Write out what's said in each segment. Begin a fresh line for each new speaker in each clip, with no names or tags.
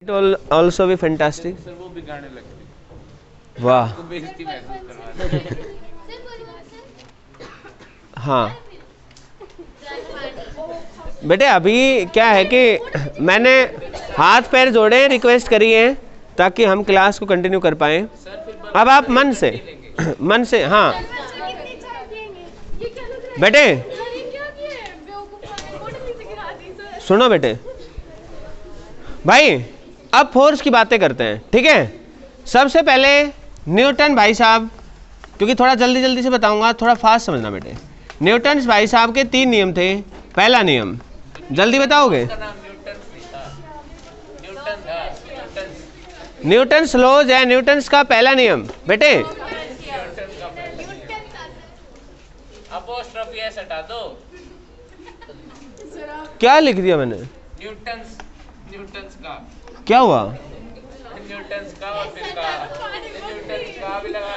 It will also be fantastic.
Sir वो बिगाड़ने लगती
वाह
है, बेइज्जती महसूस करवा रहे
हाँ बेटे, अभी क्या है कि मैंने हाथ पैर जोड़े, रिक्वेस्ट करी है ताकि हम क्लास को कंटिन्यू कर पाएं। अब आप मन से मन से हाँ बेटे सुनो बेटे भाई, अब फोर्स की बातें करते हैं, ठीक है। सबसे पहले न्यूटन भाई साहब, क्योंकि थोड़ा जल्दी जल्दी से बताऊंगा, थोड़ा फास्ट समझना बेटे। न्यूटन भाई साहब के 3 नियम थे। पहला नियम जल्दी बताओगे? न्यूटन्स लॉज है, न्यूटन्स का पहला नियम बेटे।
अपोस्ट्रोफी एस हटा दो।
क्या लिख दिया मैंने?
न्यूटन्स का
क्या हुआ?
न्यूटन्स का और फिर का न्यूटन्स का भी लगा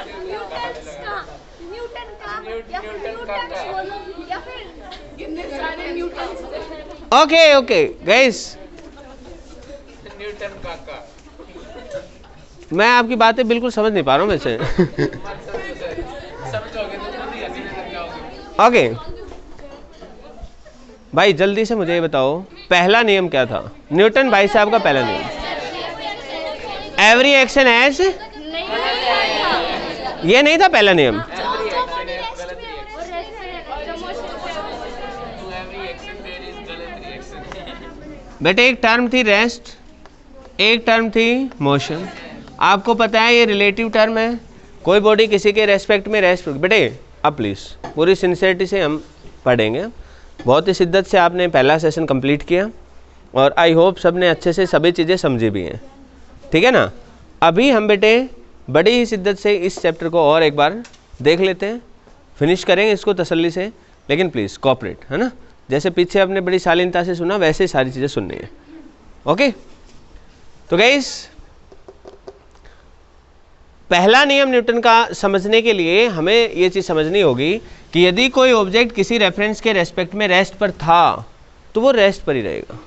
ओके ओके गाइस,
न्यूटन का
मैं आपकी बातें बिल्कुल समझ नहीं पा रहा हूँ वैसे।
समझोगे तो खुद ही हंसने लग जाओगे।
ओके भाई जल्दी से मुझे ये बताओ, पहला नियम क्या था न्यूटन भाई साहब का? पहला नियम एवरी एक्शन हैज, ये नहीं था पहला नियम? बेटे एक टर्म थी रेस्ट, एक टर्म थी मोशन। आपको पता है ये रिलेटिव टर्म है, कोई बॉडी किसी के रेस्पेक्ट में रेस्ट। बेटे अब प्लीज़ पूरी सिंसियरिटी से हम पढ़ेंगे। बहुत ही शिद्दत से आपने पहला सेशन कंप्लीट किया और आई होप सब ने अच्छे से सभी चीज़ें समझी भी हैं, ठीक है ना। अभी हम बेटे बड़ी ही शिद्दत से इस चैप्टर को और एक बार देख लेते हैं, फिनिश करेंगे इसको तसल्ली से, लेकिन प्लीज़ कोऑपरेट, है ना। जैसे पीछे आपने बड़ी शालीनता से सुना वैसे ही सारी चीज़ें सुननी है। ओके तो गाइस, पहला नियम न्यूटन का समझने के लिए हमें ये चीज़ समझनी होगी कि यदि कोई ऑब्जेक्ट किसी रेफरेंस के रेस्पेक्ट में रेस्ट पर था तो वो रेस्ट पर ही रहेगा,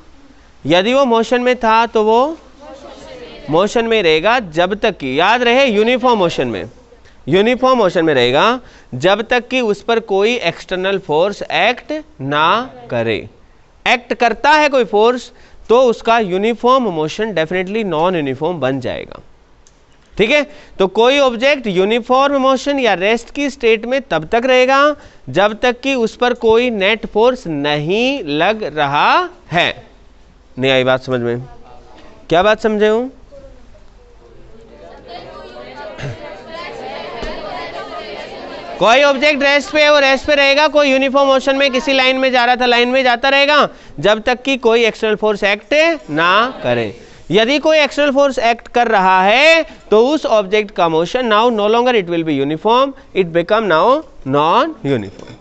यदि वो मोशन में था तो वो मोशन में रहेगा, जब तक कि याद रहे यूनिफॉर्म मोशन में, यूनिफॉर्म मोशन में रहेगा जब तक कि उस पर कोई एक्सटर्नल फोर्स एक्ट ना करे। एक्ट करता है कोई फोर्स तो उसका uniform motion definitely non uniform बन जाएगा, ठीक है। तो कोई ऑब्जेक्ट यूनिफॉर्म मोशन या रेस्ट की स्टेट में तब तक रहेगा जब तक कि उस पर कोई नेट फोर्स नहीं लग रहा है। नहीं आई बात समझ में? क्या बात समझे हूं? कोई ऑब्जेक्ट रेस्ट पे है, वो रेस्ट पे रहेगा, कोई यूनिफॉर्म मोशन में किसी लाइन में जा रहा था लाइन में जाता रहेगा जब तक कि कोई एक्सटर्नल फोर्स एक्ट ना करे। यदि कोई एक्सटर्नल फोर्स एक्ट कर रहा है तो उस ऑब्जेक्ट का motion now no longer it will be uniform, it become now non uniform.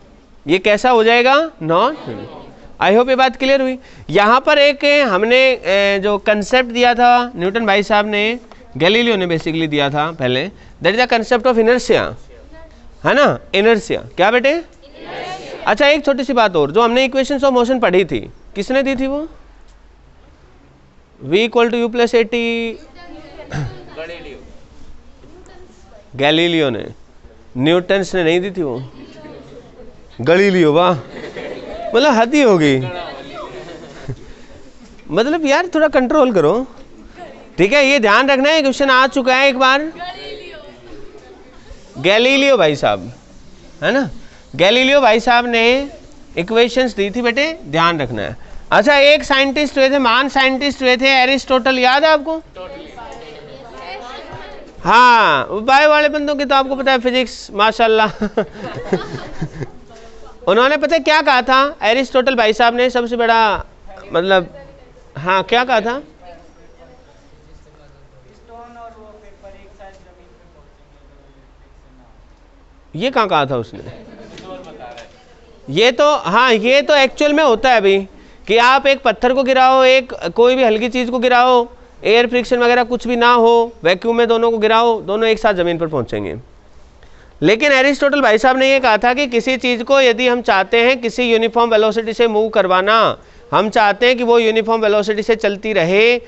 ये कैसा हो जाएगा? Non uniform. आई होप ये बात क्लियर हुई। यहाँ पर एक हमने जो कंसेप्ट दिया था न्यूटन भाई साहब ने, गैलीलियो ने बेसिकली दिया था पहले, that is the concept of inertia, है ना। इनर्शिया क्या बेटे? अच्छा एक छोटी सी बात और, जो हमने इक्वेशंस ऑफ मोशन पढ़ी थी किसने दी थी वो? v equal to u plus a t, Galileo ने, न्यूटन्स ने नहीं दी थी वो, गैलीलियो। वाह, मतलब हद ही होगी। मतलब यार थोड़ा कंट्रोल करो, ठीक है। ये ध्यान रखना है, क्वेश्चन आ चुका है एक बार। गैलीलियो भाई साहब, है ना, गैलीलियो भाई साहब ने इक्वेशंस दी थी बेटे, ध्यान रखना है। अच्छा एक साइंटिस्ट हुए थे, महान साइंटिस्ट हुए थे एरिस्टोटल, याद है आपको? हाँ, बायो वाले बंदों की तो आपको पता है, फिजिक्स माशाल्लाह। उन्होंने पता है क्या कहा था एरिस्टोटल भाई साहब ने? सबसे बड़ा मतलब, हाँ क्या कहा था? ये कहाँ कहा था उसने? ये तो हाँ, ये तो एक्चुअल में होता है अभी कि आप एक पत्थर को गिराओ, एक कोई भी हल्की चीज़ को गिराओ, एयर फ्रिक्शन वगैरह कुछ भी ना हो, वैक्यूम में दोनों को गिराओ, दोनों एक साथ ज़मीन पर पहुंचेंगे। लेकिन एरिस्टोटल भाई साहब ने ये कहा था कि किसी चीज़ को यदि हम चाहते हैं किसी यूनिफॉर्म वेलोसिटी से मूव करवाना, हम चाहते हैं कि वो यूनिफॉर्म वेलोसिटी से चलती रहे,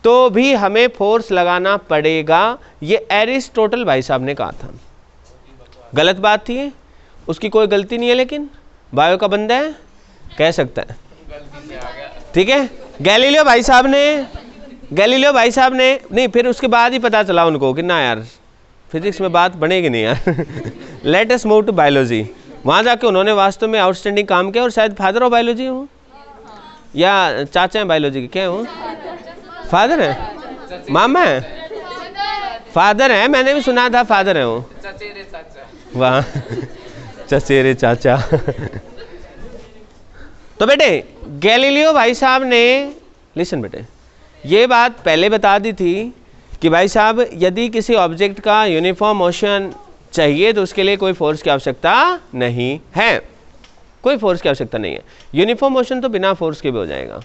तो भी हमें फोर्स लगाना पड़ेगा। ये एरिस्टोटल भाई साहब ने कहा था। गलत बात थी, उसकी कोई गलती नहीं है, लेकिन बायो का बंदा है, कह सकता है, ठीक है। गैलीलियो भाई साहब ने नहीं, फिर उसके बाद ही पता चला उनको कि ना यार फिजिक्स में बात बनेगी नहीं यार। Let us move to biology. वहाँ जाके उन्होंने वास्तव में आउटस्टैंडिंग काम किया, और शायद फादर ऑफ बायोलॉजी हूँ या चाचा हैं बायोलॉजी के, क्या हूँ? फादर है, मामा है, फादर है, मैंने भी सुना था फादर है वो। वाह, चचेरे चाचा। तो बेटे गैलीलियो भाई साहब ने, लिसन बेटे, ये बात पहले बता दी थी कि भाई साहब यदि किसी ऑब्जेक्ट का यूनिफॉर्म मोशन चाहिए तो उसके लिए कोई फोर्स की आवश्यकता नहीं है, कोई फोर्स की आवश्यकता नहीं है। यूनिफॉर्म मोशन तो बिना फोर्स के भी हो जाएगा।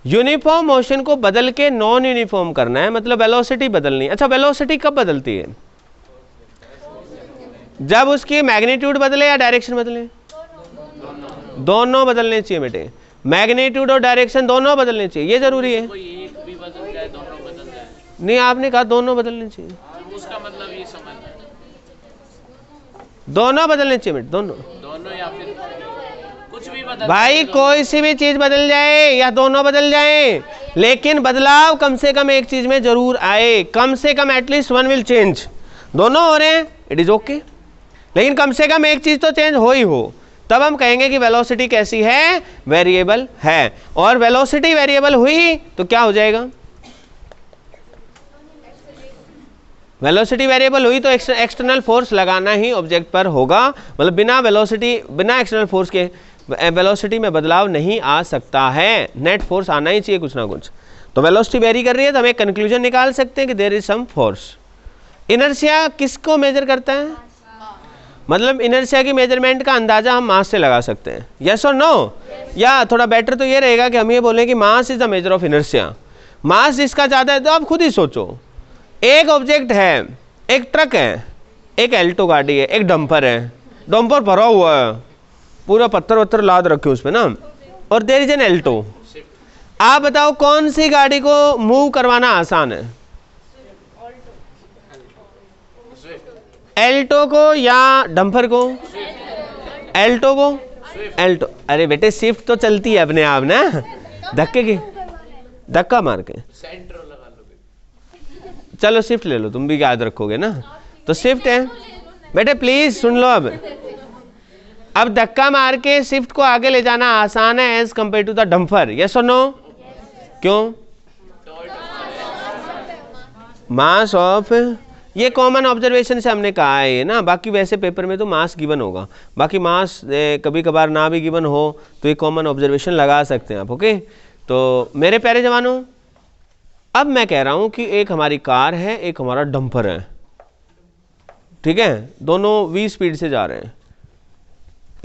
यूनिफॉर्म मोशन को बदल के नॉन यूनिफॉर्म करना है, मतलब वेलोसिटी बदलनी है। अच्छा, वेलोसिटी कब बदलती है? जब उसकी मैग्नीट्यूड बदले या डायरेक्शन बदले? दोनों बदलने चाहिए बेटे, मैग्नीट्यूड और डायरेक्शन दोनों बदलने चाहिए, ये जरूरी है।
कोई एक भी बदल जाए, दोनों बदल जाए।
नहीं, आपने कहा दोनों बदलने चाहिए,
उसका मतलब ये समझ,
दोनों बदलने चाहिए बेटे, दोनों
या फिर कुछ भी बदल
भाई, कोई सी भी चीज बदल जाए या दोनों बदल जाए, लेकिन बदलाव कम से कम एक चीज में जरूर आए, कम से कम एटलीस्ट वन विल चेंज। दोनों हो रहे हैं, इट इज ओके, लेकिन कम से कम एक चीज तो चेंज हो ही हो, तब हम कहेंगे कि वेलोसिटी कैसी है? वेरिएबल है। और वेलोसिटी वेरिएबल हुई तो क्या हो जाएगा? वेलोसिटी वेरिएबल हुई तो एक्सटर्नल फोर्स लगाना ही ऑब्जेक्ट पर होगा, मतलब बिना वेलोसिटी, बिना एक्सटर्नल फोर्स के वेलोसिटी में बदलाव नहीं आ सकता है, नेट फोर्स आना ही चाहिए कुछ ना कुछ। तो वेलोसिटी वेरी कर रही है तो हम एक कंक्लूजन निकाल सकते हैं कि there is some force. Inertia किसको मेजर करता है? मतलब इनर्शिया की मेजरमेंट का अंदाजा हम मास से लगा सकते हैं, यस और नो? या थोड़ा बेटर तो ये रहेगा कि हम ये बोलें कि mass is the measure of inertia. Mass जिसका ज़्यादा है, तो आप खुद ही सोचो, एक ऑब्जेक्ट है, एक ट्रक है, एक एल्टो गाड़ी है, एक डंपर है, डंपर भरा हुआ है, पूरा पत्थर वत्थर लाद रखे उस पर ना, और देयर इज एन एल्टो। आप बताओ कौन सी गाड़ी को मूव करवाना आसान है? एल्टो को या डंपर को? एल्टो को? एल्टो, अरे बेटे स्विफ्ट तो चलती है अपने आप ना, धक्के की, धक्का मार के। चलो स्विफ्ट ले लो, तुम भी याद रखोगे ना, तो स्विफ्ट है बेटे। प्लीज सुन लो, अब धक्का मार के स्विफ्ट को आगे ले जाना आसान है as compare to the dumper, yes और नो? क्यों? मास ऑफ, ये कॉमन ऑब्जर्वेशन से हमने कहा है ना, बाकी वैसे पेपर में तो मास गिवन होगा, बाकी मास कभी कभार ना भी गिवन हो तो ये कॉमन ऑब्जर्वेशन लगा सकते हैं आप, ओके। तो मेरे प्यारे जवानों, अब मैं कह रहा हूं कि एक हमारी कार है, एक हमारा डंपर है, ठीक है, दोनों 20 स्पीड से जा रहे हैं।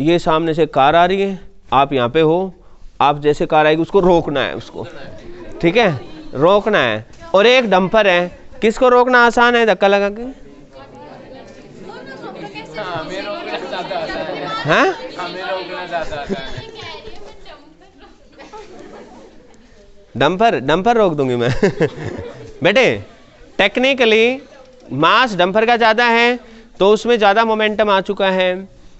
ये सामने से कार आ रही है, आप यहाँ पे हो, आप जैसे कार आएगी उसको रोकना है, उसको, ठीक है, रोकना है। और एक डंपर है, किसको रोकना आसान है? धक्का लगा के? हाँ, डंपर रोक दूंगी मैं। बेटे टेक्निकली मास डंपर का ज़्यादा है तो उसमें ज़्यादा मोमेंटम आ चुका है,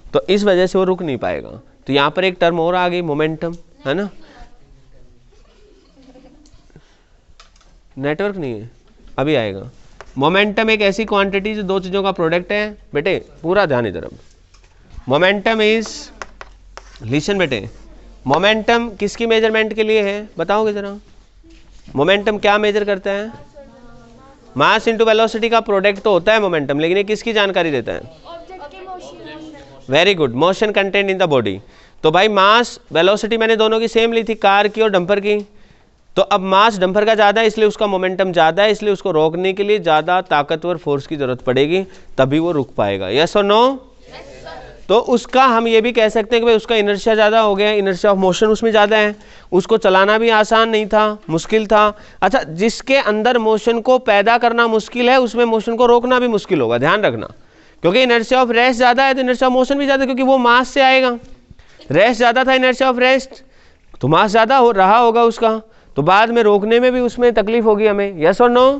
तो इस वजह से वो रुक नहीं पाएगा। तो यहाँ पर एक टर्म और आ गई, मोमेंटम, है ना? नेटवर्क नहीं है, अभी आएगा। मोमेंटम एक ऐसी क्वांटिटी जो दो चीज़ों का प्रोडक्ट है। बेटे पूरा ध्यान इधर, मोमेंटम इज, लिसन बेटे, मोमेंटम किसकी मेजरमेंट के लिए है बताओगे जरा? मोमेंटम क्या मेजर करता है? मास इंटू वेलोसिटी का प्रोडक्ट तो होता है मोमेंटम, लेकिन ये किसकी जानकारी देता है? Very good, motion content in the body. तो भाई मास वेलोसिटी मैंने दोनों की सेम ली थी, कार की और डंपर की। तो अब मास डंपर का ज़्यादा है इसलिए उसका मोमेंटम ज़्यादा है, इसलिए उसको रोकने के लिए ज़्यादा ताकतवर फोर्स की ज़रूरत पड़ेगी, तभी वो रुक पाएगा, यस और नो? तो उसका हम ये भी कह सकते हैं कि भाई उसका इनर्शिया ज़्यादा हो गया, इनर्शिया ऑफ मोशन उसमें ज़्यादा है, उसको चलाना भी आसान नहीं था, मुश्किल था। अच्छा, जिसके अंदर मोशन को पैदा करना मुश्किल है उसमें मोशन को रोकना भी मुश्किल होगा, ध्यान रखना, क्योंकि इनर्शिया ऑफ रेस्ट ज़्यादा है तो इनर्शिया ऑफ मोशन भी ज़्यादा, क्योंकि वो मास से आएगा। रेस्ट ज़्यादा था, इनर्शिया ऑफ रेस्ट, तो मास ज़्यादा हो रहा होगा उसका, तो बाद में रोकने में भी उसमें तकलीफ होगी हमें। यस और नो?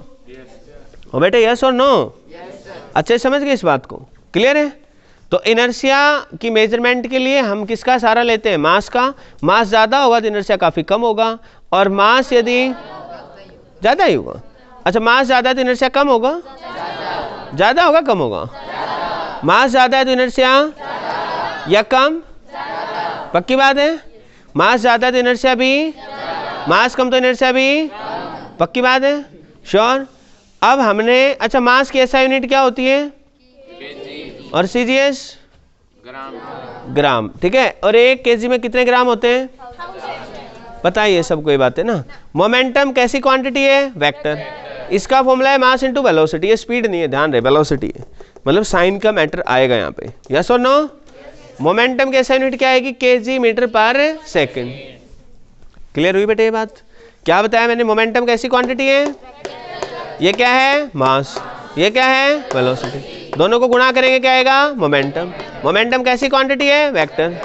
हो बेटे, यस और नो? अच्छे समझ गए इस बात को? क्लियर है? तो इनर्शिया की मेजरमेंट के लिए हम किसका सहारा लेते हैं? मास का। मास ज़्यादा होगा तो इनर्शिया काफ़ी कम होगा, और मास यदि ज़्यादा ही होगा, अच्छा मास ज़्यादा है तो इनर्शिया कम होगा? ज़्यादा होगा कम होगा? मास ज़्यादा है तो इनर्शिया या कम? पक्की बात है? मास ज़्यादा है तो इनर्शिया भी, मास कम तो इनर्शिया भी, पक्की बात है? श्योर? अब हमने, अच्छा मास की एसआई यूनिट क्या होती है? और सीजीएस? ग्राम। ठीक है, और 1 केजी में कितने ग्राम होते हैं? पता ही है सबको ये बात है ना। मोमेंटम कैसी क्वांटिटी है? वेक्टर। इसका फॉर्मूला है मास इनटू वेलोसिटी। ये स्पीड नहीं है, ध्यान रहे, वेलोसिटी है, मतलब साइन का मैटर आएगा यहाँ पे। यस और नो? मोमेंटम की एसआई यूनिट क्या आएगी? केजी मीटर पर सेकंड। क्लियर हुई बेटे ये बात? क्या बताया मैंने? मोमेंटम कैसी क्वांटिटी है? ये क्या है? मास। ये क्या है? वेलोसिटी। दोनों को गुणा करेंगे क्या आएगा? मोमेंटम। मोमेंटम कैसी क्वांटिटी है? वेक्टर।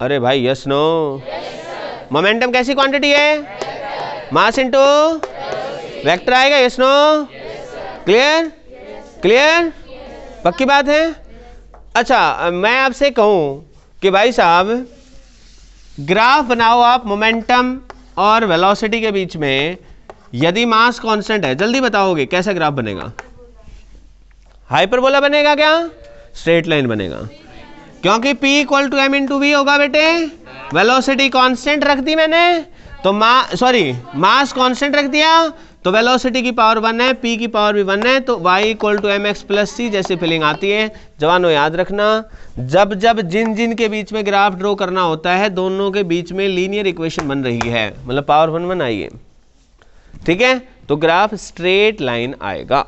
अरे भाई यस नो? मोमेंटम कैसी क्वांटिटी है? मास इनटू वेक्टर आएगा। Yes no? क्लियर? क्लियर? पक्की बात है? अच्छा मैं आपसे कहूं कि भाई साहब ग्राफ बनाओ आप मोमेंटम और वेलोसिटी के बीच में, यदि मास कांस्टेंट है, जल्दी बताओगे कैसा ग्राफ बनेगा? हाइपरबोला बनेगा क्या? स्ट्रेट लाइन बनेगा, क्योंकि P equal to m into v होगा बेटे। वेलोसिटी कांस्टेंट रख दी मैंने तो मास कांस्टेंट रख दिया तो वेलोसिटी की पावर 1 है, P की पावर भी 1 है, तो y equal to M x plus C जैसी फीलिंग आती है। जवानों याद रखना, जब जब जिन के बीच में ग्राफ ड्रॉ करना होता है, दोनों के बीच में लीनियर इक्वेशन बन रही है, मतलब पावर 1 आई है, ठीक है, तो ग्राफ स्ट्रेट लाइन आएगा,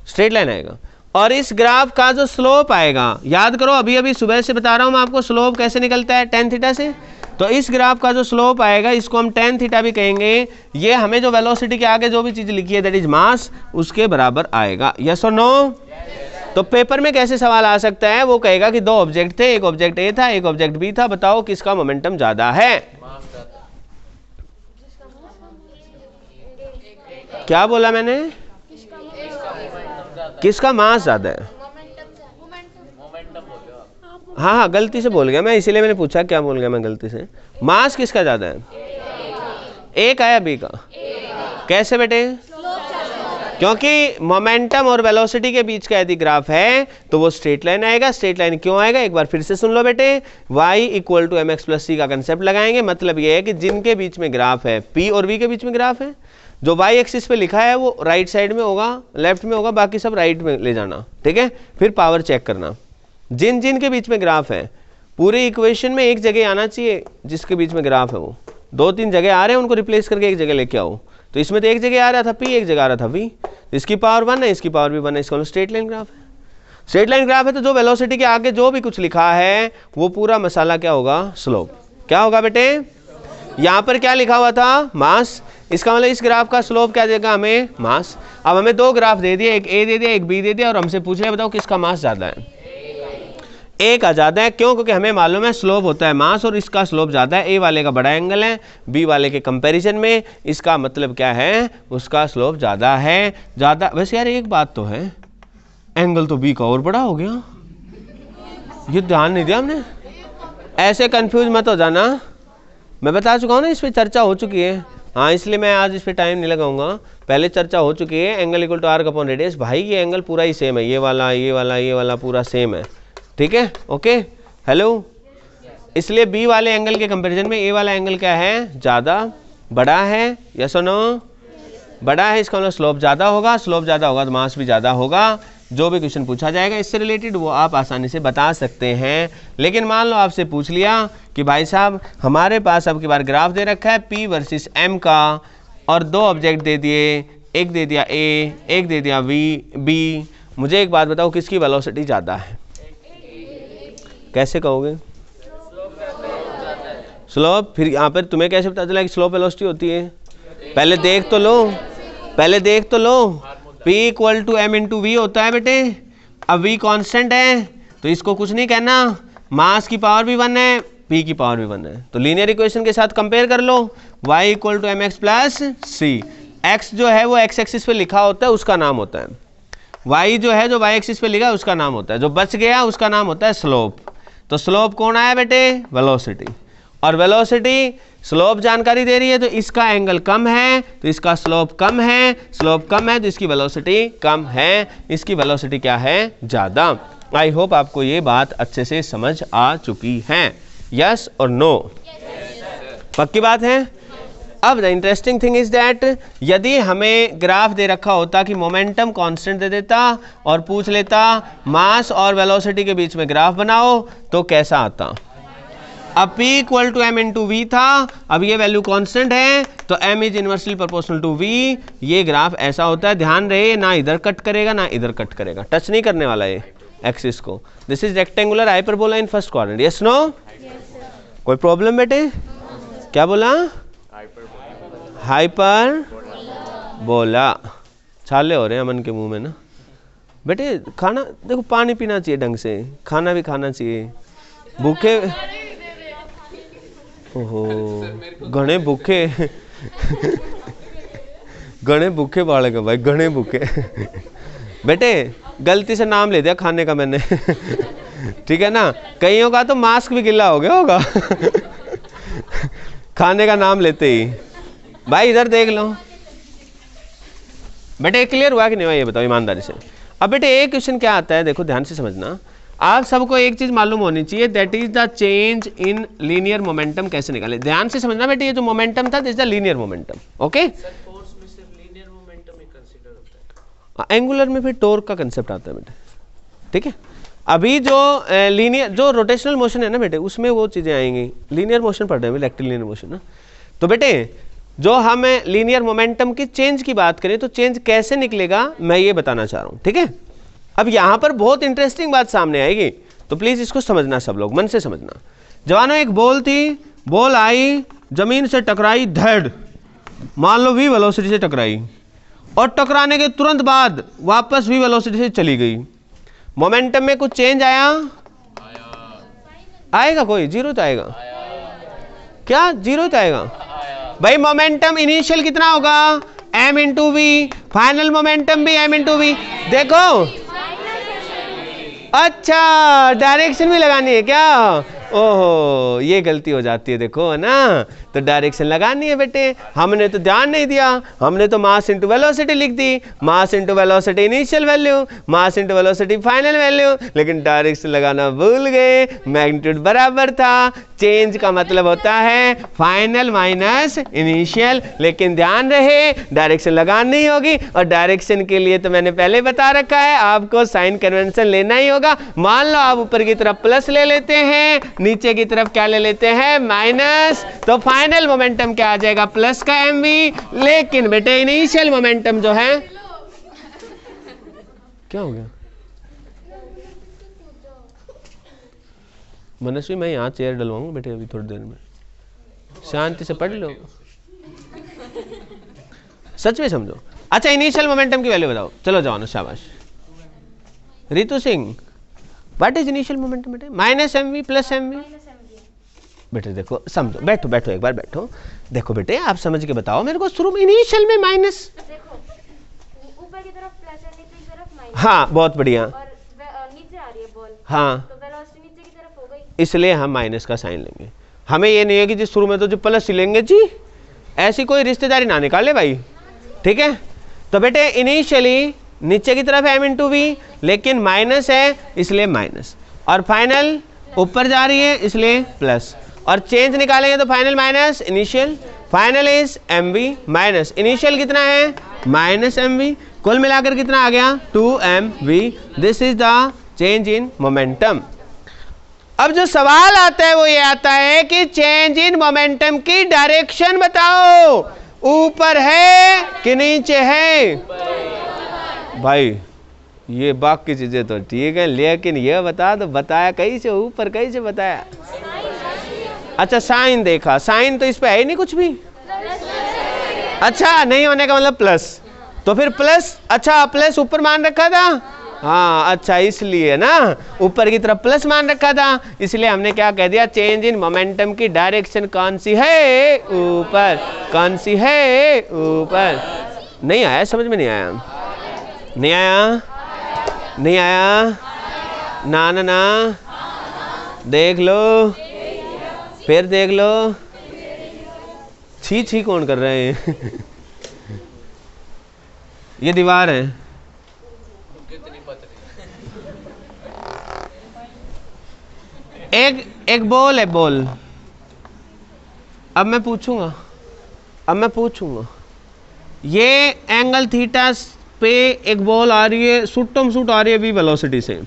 स्ट्रेट लाइन आएगा। और इस ग्राफ का जो स्लोप आएगा, याद करो अभी अभी सुबह से बता रहा हूं मैं आपको स्लोप कैसे निकलता है, tan थीटा से। तो इस ग्राफ का जो स्लोप आएगा इसको हम tan थीटा भी कहेंगे। ये हमें जो वेलोसिटी के आगे जो भी चीज लिखी है दैट इज मास, उसके बराबर आएगा। यस और नो? तो पेपर में कैसे सवाल आ सकता है, वो कहेगा कि 2 ऑब्जेक्ट थे, एक ऑब्जेक्ट ए था, एक ऑब्जेक्ट बी था, बताओ किसका मोमेंटम ज्यादा है? क्या बोला मैंने? किसका मास ज्यादा है? हाँ गलती से बोल गया मैं, इसीलिए मैंने पूछा क्या बोल गया मैं गलती से। मास किसका ज्यादा है? ए का या बी का? कैसे बेटे? क्योंकि मोमेंटम और वेलोसिटी के बीच का यदि ग्राफ है तो वो स्ट्रेट लाइन आएगा। स्ट्रेट लाइन क्यों आएगा, एक बार फिर से सुन लो बेटे। y equal to M x plus C का कंसेप्ट लगाएंगे, मतलब ये है कि जिनके बीच में ग्राफ है, p और v के बीच में ग्राफ है, जो y एक्सिस पे लिखा है वो राइट साइड में होगा, लेफ्ट में होगा, बाकी सब राइट में ले जाना, ठीक है। फिर पावर चेक करना, जिन के बीच में ग्राफ है पूरे इक्वेशन में एक जगह आना चाहिए, जिसके बीच में ग्राफ है वो 2-3 जगह आ रहे हैं, उनको रिप्लेस करके एक जगह लेके आओ। तो इसमें तो एक जगह आ रहा था p, एक जगह आ रहा था v, इसकी पावर 1 है, इसकी पावर भी 1 है, इसका स्ट्रेट लाइन ग्राफ है। स्ट्रेट लाइन ग्राफ है तो जो वेलोसिटी के आगे जो भी कुछ लिखा है वो पूरा मसाला क्या होगा, स्लोप। क्या होगा बेटे? यहाँ पर क्या लिखा हुआ था, मास, इसका मतलब इस ग्राफ का स्लोप क्या देगा हमें, मास। अब हमें 2 ग्राफ दे दिए, एक ए दे दिया, एक बी दे दिया, और हमसे पूछ रहे बताओ किसका मास ज्यादा है? ए का ज्यादा है। क्यों? क्योंकि हमें मालूम है स्लोप होता है मास, और इसका स्लोप ज्यादा है। ए वाले का बड़ा एंगल है, बी वाले के कंपैरिजन में, इसका मतलब क्या है, उसका स्लोप ज्यादा है। ज्यादा, वैसे यार एक बात तो है, एंगल तो बी का और बड़ा हो गया, ये ध्यान नहीं दिया हमने। ऐसे कंफ्यूज मत हो जाना, मैं बता चुका हूँ ना, इस पर चर्चा हो चुकी है। हाँ, इसलिए मैं आज इस पर टाइम नहीं लगाऊंगा, पहले चर्चा हो चुकी है। Angle equal to arc upon radius, भाई ये एंगल पूरा ही सेम है, ये वाला ये वाला ये वाला पूरा सेम है, ठीक है, ओके, हेलो। इसलिए बी वाले एंगल के कंपैरिजन में ए वाला एंगल क्या है, ज़्यादा बड़ा है। यस और नो? बड़ा है, इसका मतलब स्लोप ज़्यादा होगा, स्लोप ज़्यादा होगा तो मास भी ज़्यादा होगा। जो भी क्वेश्चन पूछा जाएगा इससे रिलेटेड वो आप आसानी से बता सकते हैं। लेकिन मान लो आपसे पूछ लिया कि भाई साहब हमारे पास अब की बार ग्राफ दे रखा है P वर्सेस M का, और 2 ऑब्जेक्ट दे दिए, एक दे दिया A, एक दे दिया B, मुझे एक बात बताओ किसकी वेलोसिटी ज़्यादा है? कैसे कहोगे? स्लोप। फिर यहाँ पर तुम्हें कैसे पता चला कि स्लोप वेलोसिटी होती है? पहले देख तो लो, पहले देख तो लो। P equal to m into v होता है बेटे। अब V कांस्टेंट है तो इसको कुछ नहीं कहना, मास की पावर भी 1 है, P की पावर भी 1 है, तो लीनियर इक्वेशन के साथ कंपेयर कर लो। y equal to M x plus c. x जो है वो x एक्सिस पे लिखा होता है, उसका नाम होता है। y जो है जो y एक्सिस पे लिखा है उसका नाम होता है, जो बच गया उसका नाम होता है स्लोप। तो स्लोप कौन आया बेटे? वेलोसिटी। और वेलोसिटी स्लोप जानकारी दे रही है, तो इसका एंगल कम है तो इसका स्लोप कम है, स्लोप कम है तो इसकी वेलोसिटी कम है, इसकी वेलोसिटी क्या है? ज़्यादा। आई होप आपको ये बात अच्छे से समझ आ चुकी है। यस और नो? पक्की बात है। अब the interesting thing is that यदि हमें ग्राफ दे रखा होता कि मोमेंटम कांस्टेंट दे देता और पूछ लेता मास और वेलोसिटी के बीच में ग्राफ बनाओ, तो कैसा आता? अब p equal to m into v था, अब ये वैल्यू कांस्टेंट है तो m is inversely proportional to v। ये ग्राफ ऐसा होता है, ध्यान रहे, ना इधर कट करेगा ना इधर कट करेगा, टच नहीं करने वाला ये एक्सिस को। This is rectangular hyperbola in first quadrant. Yes no? कोई प्रॉब्लम बेटे? क्या बोला? हाइपर बोला। छाले हो रहे हैं अमन के मुंह में ना बेटे। खाना देखो, पानी पीना चाहिए ढंग से, खाना भी खाना चाहिए। भूखे, ओहो घने भूखे घने भूखे बालक भाई, घने भूखे बेटे। गलती से नाम ले दिया खाने का मैंने ठीक है ना, कईयों का तो मास्क भी गिला हो गया होगा खाने का नाम लेते ही। भाई इधर देख लो बेटे, क्लियर हुआ कि नहीं हुआ ये बताओ ईमानदारी से। अब बेटे एक क्वेश्चन क्या आता है, देखो ध्यान से समझना। आप सबको एक चीज मालूम होनी चाहिए, that is the change in linear momentum कैसे निकाले। ध्यान से समझना बेटे, ये जो मोमेंटम था this is the linear momentum. Okay, angular में फिर टॉर्क का कंसेप्ट आता है बेटे, ठीक है। अभी जो लीनियर जो रोटेशनल मोशन है ना बेटे, उसमें वो चीजें आएंगी। लीनियर मोशन पढ़ रहे हैं, रेक्टिलिनियर मोशन ना। तो बेटे जो हम लीनियर मोमेंटम की चेंज की बात करें तो चेंज कैसे निकलेगा मैं ये बताना चाह रहा हूँ, ठीक है। अब यहाँ पर बहुत इंटरेस्टिंग बात सामने आएगी, तो प्लीज इसको समझना, सब लोग मन से समझना। जवानों एक बॉल थी, बॉल आई जमीन से टकराई, धड़ मान लो v वेलोसिटी से टकराई, और टकराने के तुरंत बाद वापस v वेलोसिटी से चली गई। मोमेंटम में कुछ चेंज आया? आएगा कोई? जीरो तो आएगा क्या? जीरो तो आएगा भाई। मोमेंटम इनिशियल कितना होगा? m into v, final momentum भी m इंटू वी। देखो अच्छा, डायरेक्शन भी लगानी है क्या? ओहो ये गलती हो जाती है, देखो है ना। तो डायरेक्शन लगानी है बेटे, हमने तो ध्यान नहीं दिया, हमने तो मास इंटू वेलोसिटी लिख दी। Mass into velocity initial value, mass into velocity final value, लेकिन डायरेक्शन लगाना भूल गए। मैग्नीट्यूड बराबर था, चेंज का मतलब होता है फाइनल माइनस इनिशियल, लेकिन ध्यान रहे डायरेक्शन लगानी होगी। और डायरेक्शन के लिए तो मैंने पहले बता रखा है, आपको साइन कन्वेंशन लेना ही होगा। मान लो आप ऊपर की तरफ प्लस ले लेते हैं, नीचे की तरफ क्या ले लेते हैं? माइनस। तो फाइनल मोमेंटम क्या आ जाएगा? प्लस का mv। लेकिन बेटे इनिशियल मोमेंटम जो है, क्या हो गया मनस्वी? मैं यहाँ चेयर डलवाऊंगा बेटे अभी थोड़ी देर में, शांति से पढ़ लो, सच में समझो। अच्छा इनिशियल मोमेंटम की वैल्यू बताओ, चलो जाओ, शाबाश। Ritu Singh, what is initial momentum बेटे? Minus mv plus mv। बेटे देखो समझो, बैठो बैठो एक बार बैठो, देखो बेटे आप समझ के बताओ मेरे को। शुरू में इनिशियल में माइनस,
देखो ऊपर की तरफ प्लस है, नीचे की तरफ माइनस।
हाँ बहुत बढ़िया।
और नीचे आ रही है बॉल,
हाँ
तो वेलोसिटी नीचे की तरफ हो गई,
इसलिए हम माइनस का साइन लेंगे। हमें ये नहीं है कि जी शुरू में तो जो प्लस लेंगे जी, ऐसी कोई रिश्तेदारी ना निकाले भाई, ठीक है। तो बेटे इनिशियली नीचे की तरफ m इंटू वी, लेकिन माइनस है इसलिए माइनस, और फाइनल ऊपर जा रही है इसलिए प्लस। और चेंज निकालेंगे तो final minus initial, final is mv minus initial कितना है? Minus mv। कुल मिलाकर कितना आ गया? 2mv। This is the change in momentum. अब जो सवाल आता है वो ये आता है कि चेंज इन मोमेंटम की डायरेक्शन बताओ, ऊपर है कि नीचे है? भाई ये बाकी चीजें तो ठीक है, लेकिन ये बता दो, बताया कहीं से ऊपर, कहीं से बताया? अच्छा साइन देखा, साइन तो इस पे है ही नहीं कुछ भी। अच्छा नहीं होने का मतलब प्लस, तो फिर प्लस, अच्छा प्लस ऊपर मान रखा था, हाँ अच्छा, इसलिए ना ऊपर की तरफ प्लस मान रखा था, इसलिए हमने क्या कह दिया, चेंज इन मोमेंटम की डायरेक्शन कौन सी है, ऊपर। कौन सी है, ऊपर। नहीं आया, समझ में नहीं आया? नहीं आया? नहीं आया? ना ना ना, देख लो, फिर देख लो। छी छी कौन कर रहे हैं? ये दीवार है। एक बॉल है, बॉल। अब मैं पूछूंगा, ये एंगल थीटा पे एक बॉल आ रही है, सुट्टम सुट आ रही है वी वेलोसिटी से,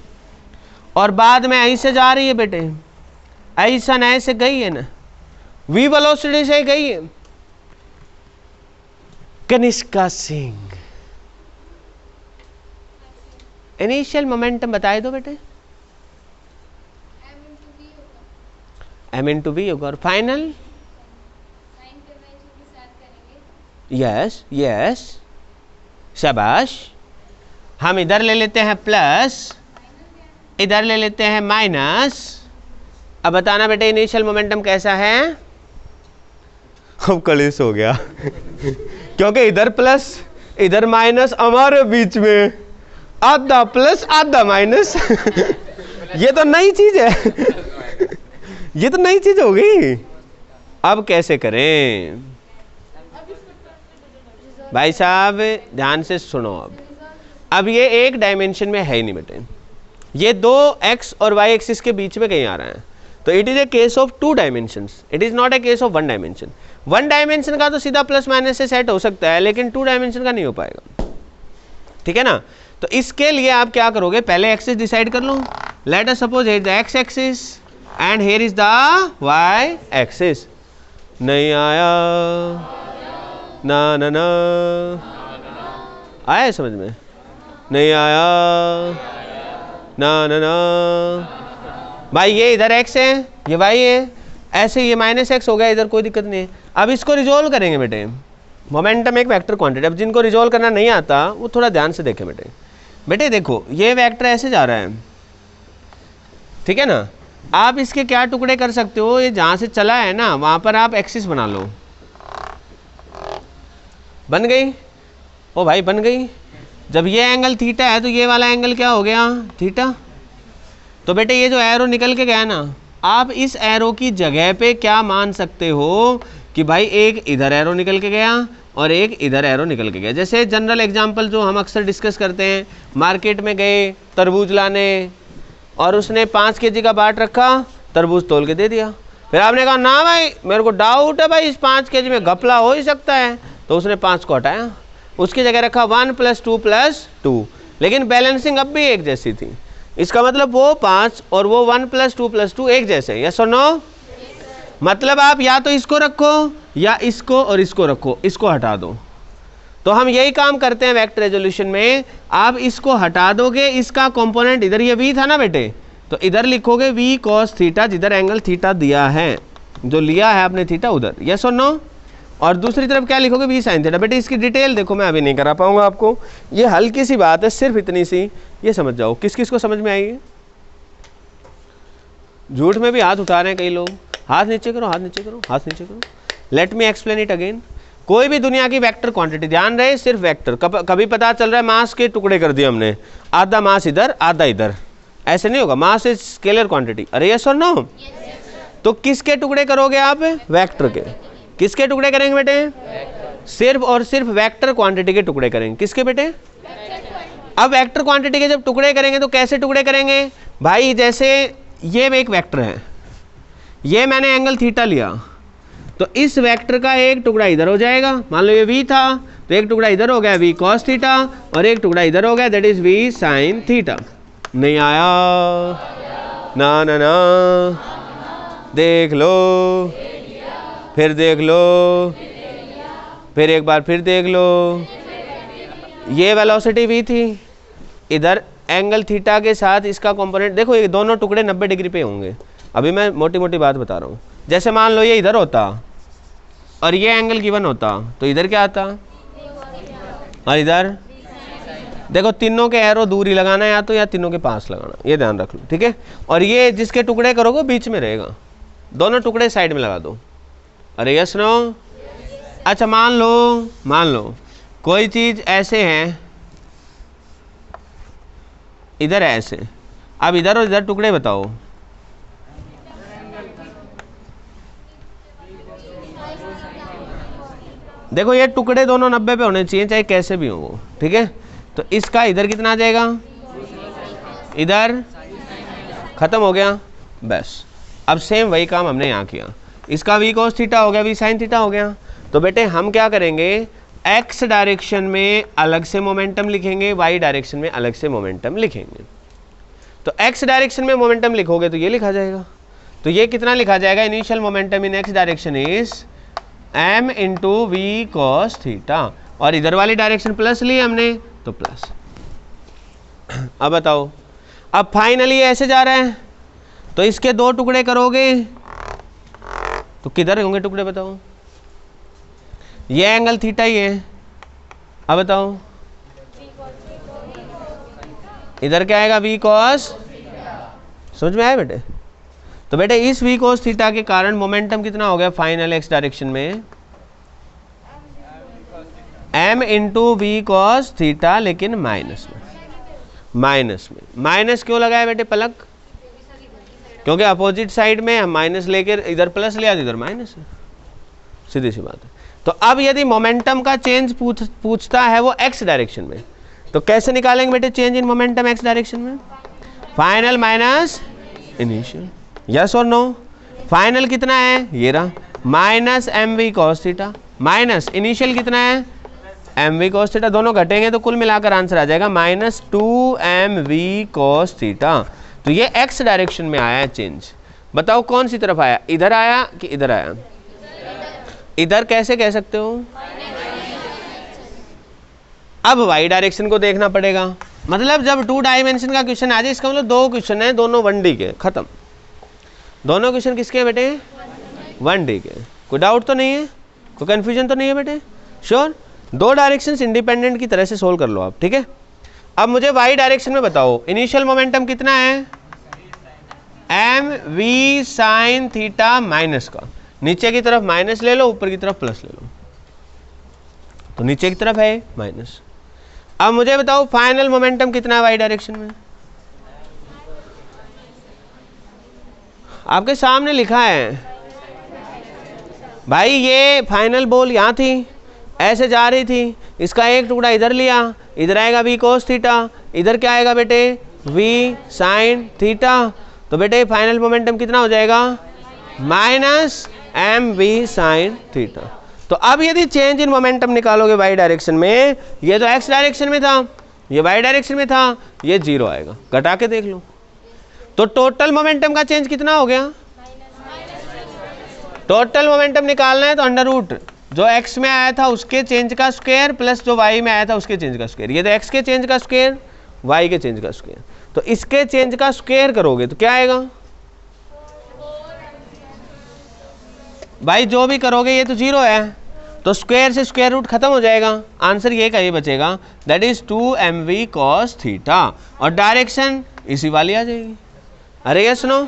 और बाद में ऐसे जा रही है बेटे, ऐसा न ऐसे गई है ना, वी वेलोसिटी से गई है। कनिष्का सिंह, इनिशियल मोमेंटम बताए दो बेटे। m into v होगा, और फाइनल यस यस, शाबाश। हम इधर ले लेते हैं प्लस, इधर ले लेते हैं माइनस। अब बताना बेटे इनिशियल मोमेंटम कैसा है। अब कलेश हो गया क्योंकि इधर प्लस इधर माइनस, हमारे बीच में आधा प्लस आधा माइनस ये तो नई चीज है ये तो नई चीज हो गई। अब कैसे करें भाई साहब, ध्यान से सुनो। अब ये एक डायमेंशन में है ही नहीं बेटे, ये दो एक्स और वाई एक्सिस के बीच में कहीं आ रहा है, तो it is a case of to dimensions, it is not a case of one dimension. One dimension का तो सीधा प्लस माइनस से सेट हो सकता है, लेकिन टू डायमेंशन का नहीं हो पाएगा, ठीक है ना। तो इसके लिए आप क्या करोगे, पहले एक्सिस डिसाइड कर लो। Let us suppose here is the X axis and here is the Y axis. नहीं आया? ना ना ना, आया समझ में? नहीं आया? ना ना ना भाई, ये इधर x है, ये y है, ऐसे ये माइनस एक्स हो गया इधर, कोई दिक्कत नहीं है। अब इसको रिजोल्व करेंगे बेटे, मोमेंटम एक वेक्टर क्वांटिटी। अब जिनको रिजोल्व करना नहीं आता वो थोड़ा ध्यान से देखें बेटे। बेटे देखो, ये वेक्टर ऐसे जा रहा है, ठीक है ना। आप इसके क्या टुकड़े कर सकते हो, ये जहाँ से चला है ना वहाँ पर आप एक्सिस बना लो। बन गई? ओ भाई बन गई। जब ये एंगल थीटा है तो ये वाला एंगल क्या हो गया, थीटा। तो बेटे ये जो एरो निकल के गया ना, आप इस एरो की जगह पे क्या मान सकते हो कि भाई एक इधर एरो निकल के गया और एक इधर एरो निकल के गया। जैसे जनरल एग्जांपल जो हम अक्सर डिस्कस करते हैं, मार्केट में गए तरबूज लाने और उसने 5 kg का बाट रखा, तरबूज तोल के दे दिया। फिर आपने कहा ना भाई मेरे को डाउट है भाई, इस 5 kg में घपला हो ही सकता है, तो उसने 5 को हटाया, उसकी जगह रखा 1 + 2 + 2, लेकिन बैलेंसिंग अब भी एक जैसी थी। इसका मतलब वो 5 और वो 1 + 2 + 2 एक जैसे, यस और नो? मतलब आप या तो इसको रखो या इसको और इसको रखो, इसको हटा दो। तो हम यही काम करते हैं वेक्टर रेजोल्यूशन में। आप इसको हटा दोगे, इसका कंपोनेंट इधर ये v था ना बेटे, तो इधर लिखोगे v cos थीटा, जिधर एंगल थीटा दिया है, जो लिया है आपने थीटा उधर, यस और नो? और दूसरी तरफ क्या लिखोगे, v sin थीटा। बेटे इसकी डिटेल देखो, मैं अभी नहीं करा पाऊंगा आपको, ये हल्की सी बात है, सिर्फ इतनी सी, ये समझ जाओ। किस किस को समझ में आएगी? झूठ में भी हाथ उठा रहे हैं कई लोग, हाथ नीचे करो, हाथ नीचे करो, हाथ नीचे करो। Let me explain it again. कोई भी दुनिया की वेक्टर क्वांटिटी, ध्यान रहे सिर्फ वेक्टर, कभी पता चल रहा है मास के टुकड़े कर दिए हमने, आधा मास इधर आधा इधर, ऐसे नहीं होगा। मास इज स्केलर क्वांटिटी, अरे यस और नो? तो किसके टुकड़े करोगे आप? वेक्टर के। किसके टुकड़े करेंगे बेटे? सिर्फ और सिर्फ वेक्टर क्वांटिटी के टुकड़े करेंगे। किसके बेटे? अब वेक्टर क्वांटिटी के जब टुकड़े करेंगे तो कैसे टुकड़े करेंगे भाई? जैसे ये एक वेक्टर है, ये मैंने एंगल थीटा लिया, तो इस वेक्टर का एक टुकड़ा इधर हो जाएगा, मान लो ये v था तो एक टुकड़ा इधर हो गया v cos थीटा, और एक टुकड़ा इधर हो गया that is v sin theta. नहीं आया? ना ना ना, देख लो, फिर देख लो, फिर एक बार फिर देख लो। ये वेलोसिटी v थी, इधर एंगल थीटा के साथ इसका कंपोनेंट देखो, ये दोनों टुकड़े 90 डिग्री पे होंगे। अभी मैं मोटी मोटी बात बता रहा हूँ। जैसे मान लो ये इधर होता और ये एंगल गिवन होता, तो इधर क्या आता और इधर, देखो तीनों के एरो दूरी लगाना है, या तो या तीनों के पास लगाना, ये ध्यान रख लो, ठीक है। और ये जिसके टुकड़े करोगे बीच में रहेगा, दोनों टुकड़े साइड में लगा दो। अरे यस नो? अच्छा मान लो कोई चीज ऐसे है, इधर है ऐसे, अब इधर और इधर टुकड़े बताओ। देखो ये टुकड़े दोनों 90 पे होने चाहिए, चाहे कैसे भी हो वो, ठीक है। तो इसका इधर कितना आ जाएगा, इधर खत्म हो गया बस। अब सेम वही काम हमने यहाँ किया, इसका v cos थीटा हो गया, v sin थीटा हो गया। तो बेटे हम क्या करेंगे, x डायरेक्शन में अलग से मोमेंटम लिखेंगे, y डायरेक्शन में अलग से मोमेंटम लिखेंगे। तो x डायरेक्शन में मोमेंटम लिखोगे तो ये लिखा जाएगा, तो ये कितना लिखा जाएगा, initial momentum in x direction is m into v cos theta, और इधर वाली डायरेक्शन प्लस ली हमने तो प्लस। अब बताओ, अब फाइनली ऐसे जा रहा है तो इसके दो टुकड़े करोगे तो किधर होंगे टुकड़े बताओ, ये एंगल थीटा ही है। अब बताओ इधर क्या आएगा, वी कॉस, समझ में आया बेटे? तो बेटे इस वी कॉस थीटा के कारण मोमेंटम कितना हो गया फाइनल एक्स डायरेक्शन में, m into v cos theta, लेकिन माइनस में। माइनस क्यों लगाया बेटे पलक? क्योंकि अपोजिट साइड में हम माइनस लेकर इधर प्लस लिया, इधर माइनस है, सीधी सी बात है। तो अब यदि मोमेंटम का चेंज पूछता है वो एक्स डायरेक्शन में, तो कैसे निकालेंगे बेटे change in momentum X direction में? फाइनल माइनस इनिशियल, यस और नो? फाइनल कितना है, ये रहा, minus m v cos theta, minus initial कितना है, एम वी कॉस थीटा, दोनों घटेंगे तो कुल मिलाकर आंसर आ जाएगा माइनस 2mv कॉस थीटा। तो ये एक्स डायरेक्शन में आया है चेंज। बताओ कौन सी तरफ आया, इधर आया कि इधर आया? इधर कैसे कह सकते हो? अब वाई डायरेक्शन को देखना पड़ेगा, मतलब जब 2 डायमेंशन का क्वेश्चन आ जाए, इसका मतलब 2 क्वेश्चन है, दोनों 1D के, खत्म। दोनों क्वेश्चन किसके बेटे? 1D के। कोई डाउट तो नहीं है, कोई कंफ्यूजन तो नहीं है बेटे? श्योर? 2 डायरेक्शंस इंडिपेंडेंट की तरह से सोल्व कर लो आप, ठीक है। अब मुझे वाई डायरेक्शन में बताओ इनिशियल मोमेंटम कितना है, m v sine theta minus का, नीचे की तरफ माइनस ले लो, ऊपर की तरफ प्लस ले लो, तो नीचे की तरफ है माइनस। अब मुझे बताओ फाइनल मोमेंटम कितना है वाई डायरेक्शन में? आपके सामने लिखा है भाई, ये फाइनल बॉल यहाँ थी, ऐसे जा रही थी, इसका एक टुकड़ा इधर लिया, इधर आएगा वी कोस थीटा, इधर क्या आएगा बेटे, वी साइन थीटा। तो बेटे फाइनल मोमेंटम कितना हो जाएगा, minus m v sine theta. तो अब यदि चेंज इन मोमेंटम निकालोगे वाई डायरेक्शन में, ये तो एक्स डायरेक्शन में था, ये वाई डायरेक्शन में था, ये 0 आएगा, घटा के देख लो। तो टोटल मोमेंटम का चेंज कितना हो गया, टोटल मोमेंटम निकालना है तो अंडर रूट जो x में आया था उसके चेंज का स्क्वायर प्लस जो y में आया था उसके चेंज का स्क्वायर, ये तो x के चेंज का स्क्वायर, y के चेंज का स्क्वायर, तो इसके चेंज का स्क्वायर करोगे तो क्या आएगा भाई, जो भी करोगे ये तो 0 है, तो स्क्वायर से स्क्वायर रूट खत्म हो जाएगा, आंसर ये का ये बचेगा, that is 2mv cos theta, और डायरेक्शन इसी वाली आ जाएगी। अरे ये सुनो,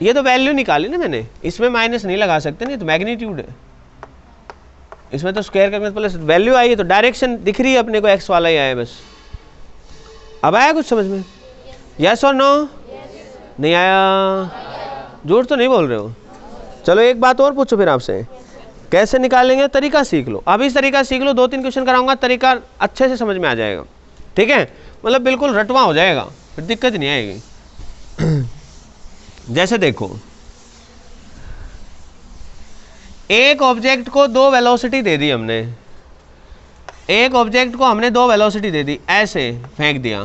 ये तो वैल्यू निकाली ना मैंने, इसमें माइनस नहीं लगा सकते, नहीं तो मैग्नीट्यूड है, इसमें तो स्क्वायर करने प्लस वैल्यू आई है, तो डायरेक्शन दिख रही है अपने को, एक्स वाला ही आया बस। अब आया कुछ समझ में, यस और नो? नहीं आया? झूठ तो नहीं बोल रहे हो? चलो एक बात और पूछो फिर आपसे, कैसे निकालेंगे, तरीका सीख लो, अब इस तरीका सीख लो, 2-3 क्वेश्चन कराऊंगा, तरीका अच्छे से समझ में आ जाएगा, ठीक है, मतलब बिल्कुल रटवा हो जाएगा, फिर दिक्कत नहीं आएगी। जैसे देखो, एक ऑब्जेक्ट को 2 वेलोसिटी दे दी हमने, एक ऑब्जेक्ट को हमने 2 वेलोसिटी दे दी, ऐसे फेंक दिया,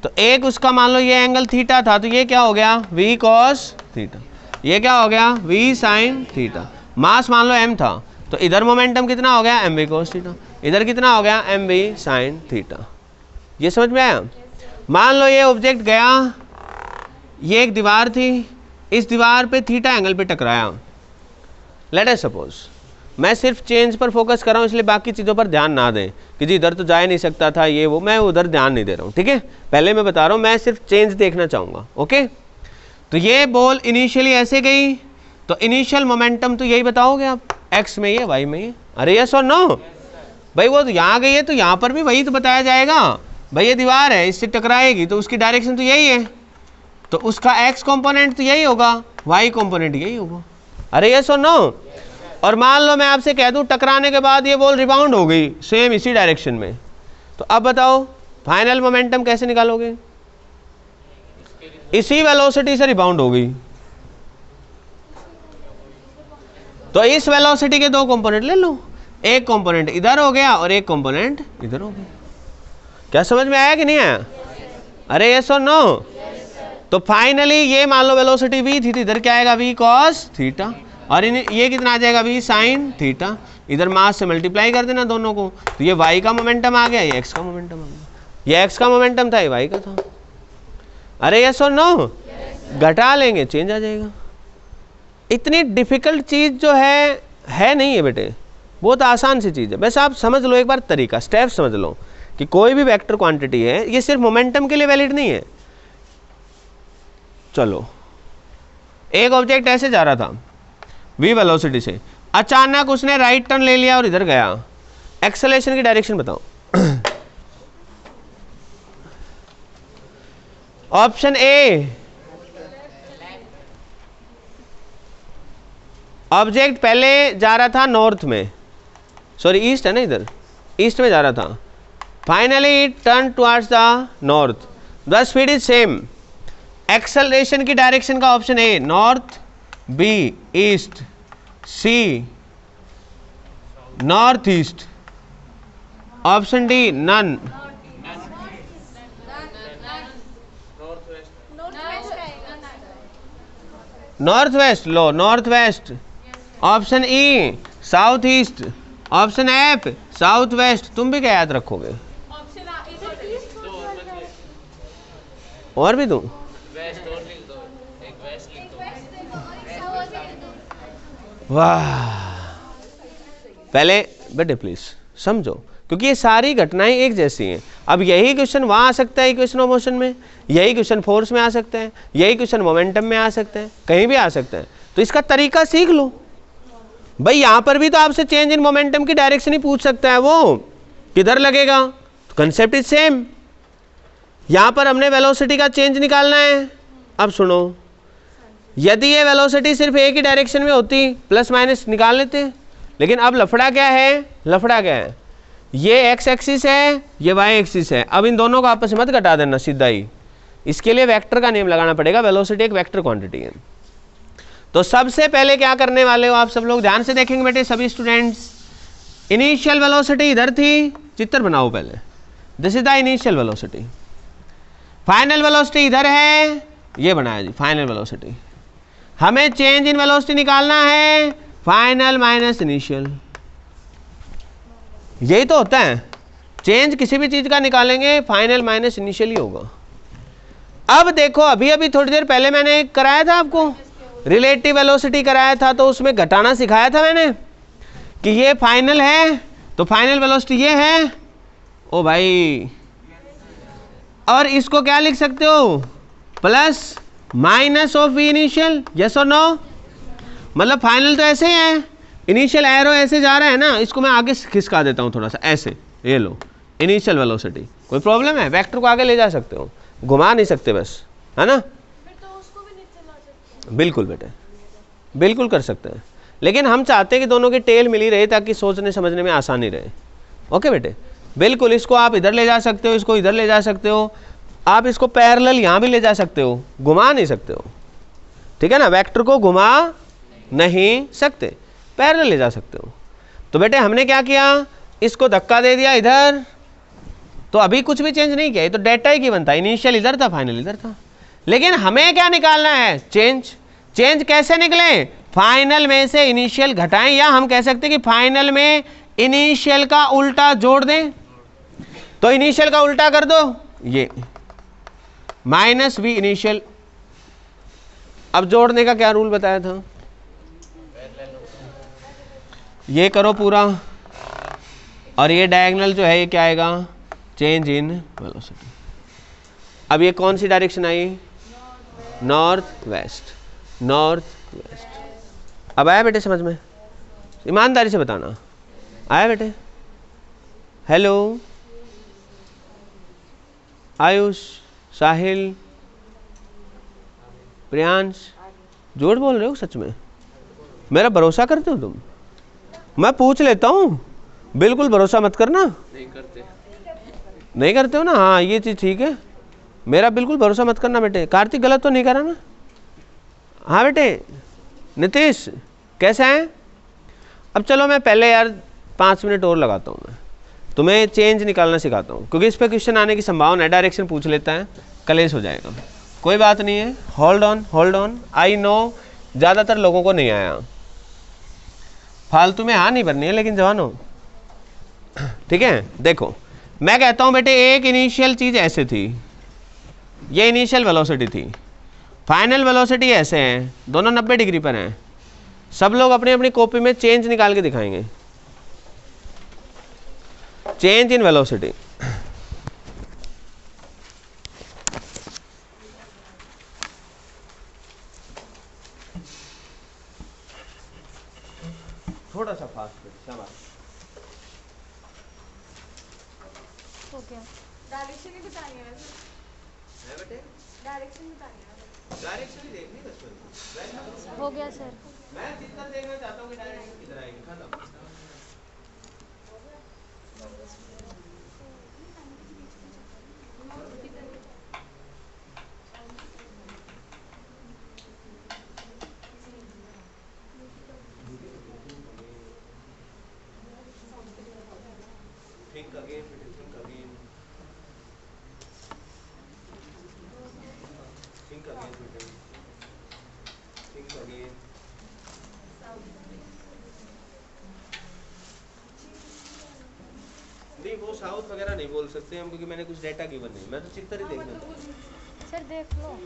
तो एक उसका मान लो ये एंगल थीटा था, तो ये क्या हो गया, v cos थीटा, ये क्या हो गया, v sin थीटा, मास मान लो m था, तो इधर मोमेंटम कितना हो गया, mv cos थीटा, इधर कितना हो गया, mv sin थीटा। ये समझ में आया? मान लो ये ऑब्जेक्ट गया, ये एक दीवार थी, इस दीवार पे थीटा एंगल पे टकराया, लेट अस सपोज, मैं सिर्फ चेंज पर फोकस कर रहा हूँ, इसलिए बाकी चीज़ों पर ध्यान ना दें कि जी इधर तो जा ही नहीं सकता था ये वो, मैं उधर ध्यान नहीं दे रहा हूँ, ठीक है। पहले मैं बता रहा हूँ, मैं सिर्फ चेंज देखना चाहूँगा, ओके। तो ये बॉल इनिशियली ऐसे गई, तो इनिशियल मोमेंटम तो यही बताओगे आप, एक्स में ये वाई में ये, अरे यस और नो भाई। वो तो यहाँ गई है तो यहाँ पर भी वही तो बताया जाएगा भाई, ये दीवार है इससे टकराएगी तो उसकी डायरेक्शन तो यही है, तो उसका एक्स कंपोनेंट तो यही होगा, वाई कंपोनेंट यही होगा, अरे यस और नो। और मान लो मैं आपसे कह दूं टकराने के बाद ये बॉल रिबाउंड हो गई सेम इसी डायरेक्शन में, तो अब बताओ फाइनल मोमेंटम कैसे निकालोगे? इसी वेलोसिटी से रिबाउंड हो गई, तो इस वेलोसिटी के दो कंपोनेंट ले लो, एक कंपोनेंट इधर हो गया और एक कंपोनेंट इधर हो गया। क्या समझ में आया कि नहीं आया? अरे यस और नो। तो फाइनली ये मान लो वेलोसिटी v थी, इधर क्या आएगा v cos थीटा, और ये कितना आ जाएगा v sin थीटा, इधर मास से मल्टीप्लाई कर देना दोनों को, तो ये y का मोमेंटम आ गया, ये x का मोमेंटम आ गया, ये x का मोमेंटम था, ये y का था। अरे यस और नो, घटा लेंगे चेंज आ जाएगा। इतनी डिफिकल्ट चीज जो है नहीं है बेटे, बहुत आसान सी चीज है, बस आप समझ लो एक बार तरीका, स्टेप समझ लो कि कोई भी वेक्टर क्वांटिटी है ये सिर्फ मोमेंटम के लिए वैलिड नहीं है। चलो एक ऑब्जेक्ट ऐसे जा रहा था v वेलोसिटी से, अचानक उसने राइट टर्न ले लिया और इधर गया, एक्सेलरेशन की डायरेक्शन बताओ। ऑप्शन ए, ऑब्जेक्ट पहले जा रहा था नॉर्थ में, सॉरी ईस्ट है ना, इधर ईस्ट में जा रहा था, finally it turn towards the north, the speed is same. Acceleration की डायरेक्शन का option A north, B east, C north east, option D none. North west, लो north west, option E south east, option F south west. तुम भी क्या याद रखोगे? और भी दूं? वाह, पहले बेटे प्लीज समझो, क्योंकि ये सारी घटनाएं एक जैसी हैं। अब यही क्वेश्चन वहां आ सकता है इक्वेशन ऑफ मोशन में, यही क्वेश्चन फोर्स में आ सकता है, यही क्वेश्चन मोमेंटम में आ सकता है, कहीं भी आ सकता है, तो इसका तरीका सीख लो भाई। यहां पर भी तो आपसे चेंज इन मोमेंटम की डायरेक्शन ही पूछ सकता है, वो किधर लगेगा, तो कंसेप्ट इज सेम। यहां पर हमने वेलोसिटी का चेंज निकालना है। अब सुनो, यदि ये वेलोसिटी सिर्फ एक ही डायरेक्शन में होती प्लस माइनस निकाल लेते, लेकिन अब लफड़ा क्या है, लफड़ा क्या है, ये एक्स एक्सिस है, ये वाई एक्सिस है, अब इन दोनों को आपस में मत घटा देना सीधा ही, इसके लिए वेक्टर का नेम लगाना पड़ेगा, वेलोसिटी एक वेक्टर क्वांटिटी है। तो सबसे पहले क्या करने वाले हो आप सब लोग, ध्यान से देखेंगे बेटे सभी स्टूडेंट्स। इनिशियल वेलोसिटी इधर थी, चित्र बनाओ पहले, this is the initial velocity. Final velocity इधर है, ये बनाया जी फाइनल वेलोसिटी। हमें चेंज इन वेलोसिटी निकालना है, फाइनल माइनस इनिशियल, यही तो होता है। चेंज किसी भी चीज का निकालेंगे फाइनल माइनस इनिशियल ही होगा। अब देखो अभी अभी थोड़ी देर पहले मैंने कराया था आपको, रिलेटिव वेलोसिटी कराया था, तो उसमें घटाना सिखाया था मैंने कि ये फाइनल है तो फाइनल वेलोसिटी ये है, ओ भाई, और इसको क्या लिख सकते हो, plus minus of v initial, yes और नो। मतलब फाइनल तो ऐसे ही है, इनिशियल एरो ऐसे जा रहा है ना, इसको मैं आगे खिसका देता हूँ थोड़ा सा ऐसे, ये लो इनिशियल वेलोसिटी, कोई प्रॉब्लम है? वेक्टर को आगे ले जा सकते हो, घुमा नहीं सकते बस, है ना?
तो उसको भी नीचे ला सकते हैं।
बिल्कुल बेटे, बिल्कुल कर सकते हैं, लेकिन हम चाहते हैं कि दोनों की टेल मिली रहे ताकि सोचने समझने में आसानी रहे। ओके बेटे, बिल्कुल, इसको आप इधर ले जा सकते हो, इसको इधर ले जा सकते हो, आप इसको पैरेलल यहाँ भी ले जा सकते हो, घुमा नहीं सकते हो, ठीक है ना? वेक्टर को घुमा नहीं सकते, पैरेलल ले जा सकते हो। तो बेटे हमने क्या किया, इसको धक्का दे दिया इधर, तो अभी कुछ भी चेंज नहीं किया, ये तो डेटा ही गिवन था, इनिशियल इधर था फाइनल इधर था। लेकिन हमें क्या निकालना है, चेंज। चेंज कैसे निकले, फाइनल में से इनिशियल घटाएं, या हम कह सकते हैं कि फाइनल में इनिशियल का उल्टा जोड़ दें। तो इनिशियल का उल्टा कर दो, ये माइनस वी इनिशियल। अब जोड़ने का क्या रूल बताया था, ये करो पूरा, और ये डायगोनल जो है ये क्या आएगा, चेंज इन वेलोसिटी। अब ये कौन सी डायरेक्शन आई, नॉर्थ वेस्ट, नॉर्थ वेस्ट। अब आया बेटे समझ में, ईमानदारी से बताना, आया बेटे? हेलो आयुष, साहिल, प्रियांश, झूठ बोल रहे हो सच में? मेरा भरोसा करते हो तुम? मैं पूछ लेता हूँ, बिल्कुल भरोसा मत करना।
नहीं करते,
नहीं करते हो ना? हाँ ये चीज़ ठीक है, मेरा बिल्कुल भरोसा मत करना बेटे। कार्तिक गलत तो नहीं करा ना? हाँ बेटे। नीतीश कैसे हैं? अब चलो मैं पहले यार 5 मिनट और लगाता हूँ, मैं तुम्हें चेंज निकालना सिखाता हूँ, क्योंकि इस पर क्वेश्चन आने की संभावना है। डायरेक्शन पूछ लेता है, कलेश हो जाएगा। कोई बात नहीं है, hold on hold on. I know ज़्यादातर लोगों को नहीं आया, फालतू में हाँ नहीं भरनी है लेकिन जवानों, ठीक है? देखो मैं कहता हूँ बेटे, एक इनिशियल चीज़ ऐसे थी, ये इनिशियल वेलोसिटी थी, फाइनल वेलोसिटी ऐसे है, दोनों 90 डिग्री पर हैं। सब लोग अपनी अपनी कॉपी में चेंज निकाल के दिखाएंगे, चेंज इन वेलोसिटी। थोड़ा सा फास्ट शाबाश।
हो गया।
डायरेक्शन ही बतानी है वैसे,
है बेटे?
डायरेक्शन बतानी है।
डायरेक्शन ही देखनी बस में।
हो गया सर।
मैं जितना देखना चाहता हूँ कि डायरेक्शन किधर आएगी, खत्म। Think again, think again. Think again, think again. नहीं वो साउथ वगैरह नहीं बोल सकते हम, क्योंकि मैंने कुछ डेटा गिवन नहीं, मैं तो चित्र ही देखना चाहता हूँ।
सर देख लो।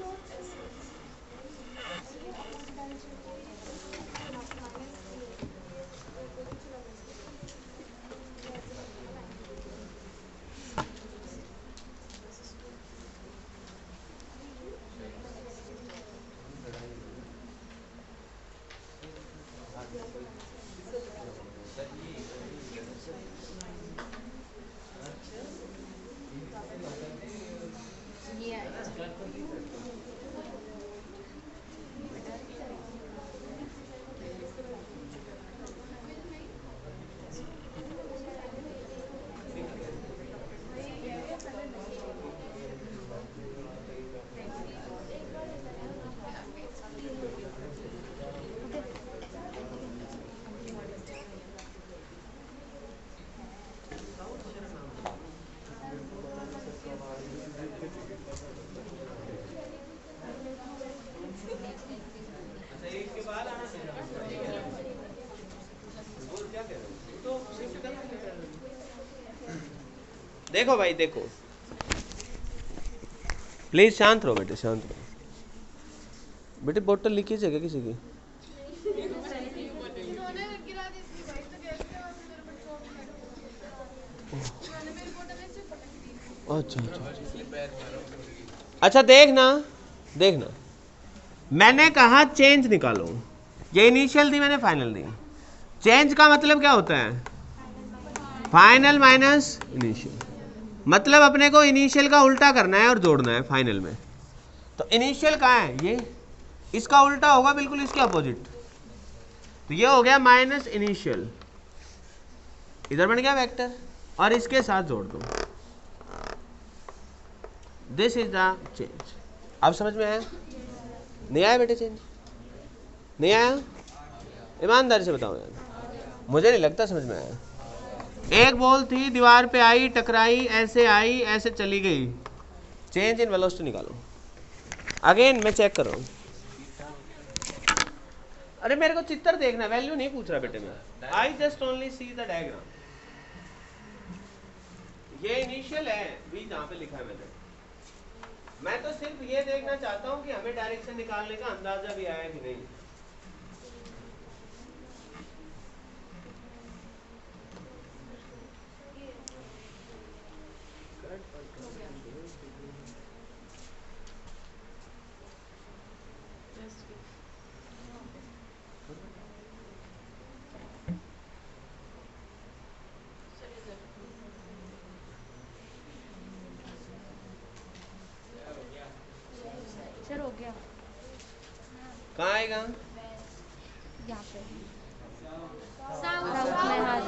देखो भाई देखो, प्लीज शांत रहो बेटे, शांत रहो बेटे। बोतल लीकेज है क्या किसी की? अच्छा अच्छा, देखना देखना, मैंने कहा चेंज निकालो, ये इनिशियल दी, मैंने फाइनल दी। चेंज का मतलब क्या होता है? Final minus initial. मतलब अपने को इनिशियल का उल्टा करना है और जोड़ना है फाइनल में। तो इनिशियल कहाँ है? ये, इसका उल्टा होगा बिल्कुल इसके अपोजिट, तो ये हो गया माइनस इनिशियल, इधर बन गया वेक्टर, और इसके साथ जोड़ दो। This is the change. अब समझ में आया? नहीं आया बेटे चेंज? नहीं आया? ईमानदारी से बताओ यार, मुझे नहीं लगता समझ में आया। एक बॉल थी, दीवार पे आई, टकराई, आई, ऐसे चली गई। चेंज इन वेलोसिटी निकालो। अगेन मैं चेक कर रहा हूँ। अरे मेरे को चित्र देखना, वैल्यू नहीं पूछ रहा बेटे मैं। I just only see the diagram. ये इनिशियल है भी जहाँ पे लिखा है मैंने। मैं तो सिर्फ ये देखना चाहता हूँ कि हमें डायरेक्शन निकालने का अंदाजा भी आया कि नहीं।
सर हो गया
कहाँ आएगा?
यहाँ पे साउथ में, हाँ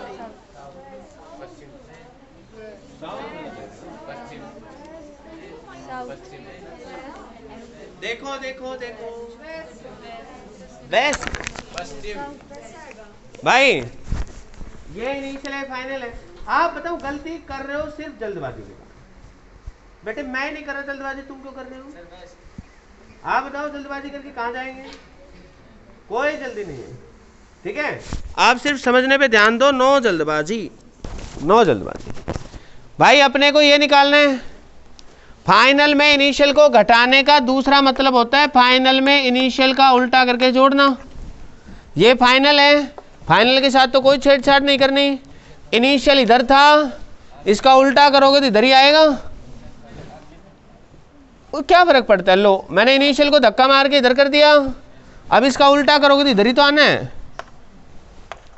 पश्चिम
साउथ।
देखो देखो देखो, वेस्ट।
पश्चिम
भाई ये इनिशियल है, फाइनल है। आप बताओ गलती कर रहे हो सिर्फ जल्दबाजी में। बेटे मैं नहीं कर रहा जल्दबाजी, तुम क्यों कर रहे हो? आप बताओ जल्दबाजी करके कहाँ जाएंगे? कोई जल्दी नहीं है, ठीक है? आप सिर्फ समझने पे ध्यान दो, नो जल्दबाजी, नो जल्दबाजी। भाई अपने को ये निकालना है, फाइनल में इनिशियल को घटाने का दूसरा मतलब होता है फाइनल में इनिशियल का उल्टा करके जोड़ना। ये फाइनल है, फाइनल के साथ तो कोई छेड़छाड़ नहीं करनी। इनिशियल इधर था, इसका उल्टा करोगे तो इधर ही आएगा। वो क्या फर्क पड़ता है? लो मैंने इनिशियल को धक्का मार के इधर कर दिया, अब इसका उल्टा करोगे तो इधर ही तो आना है।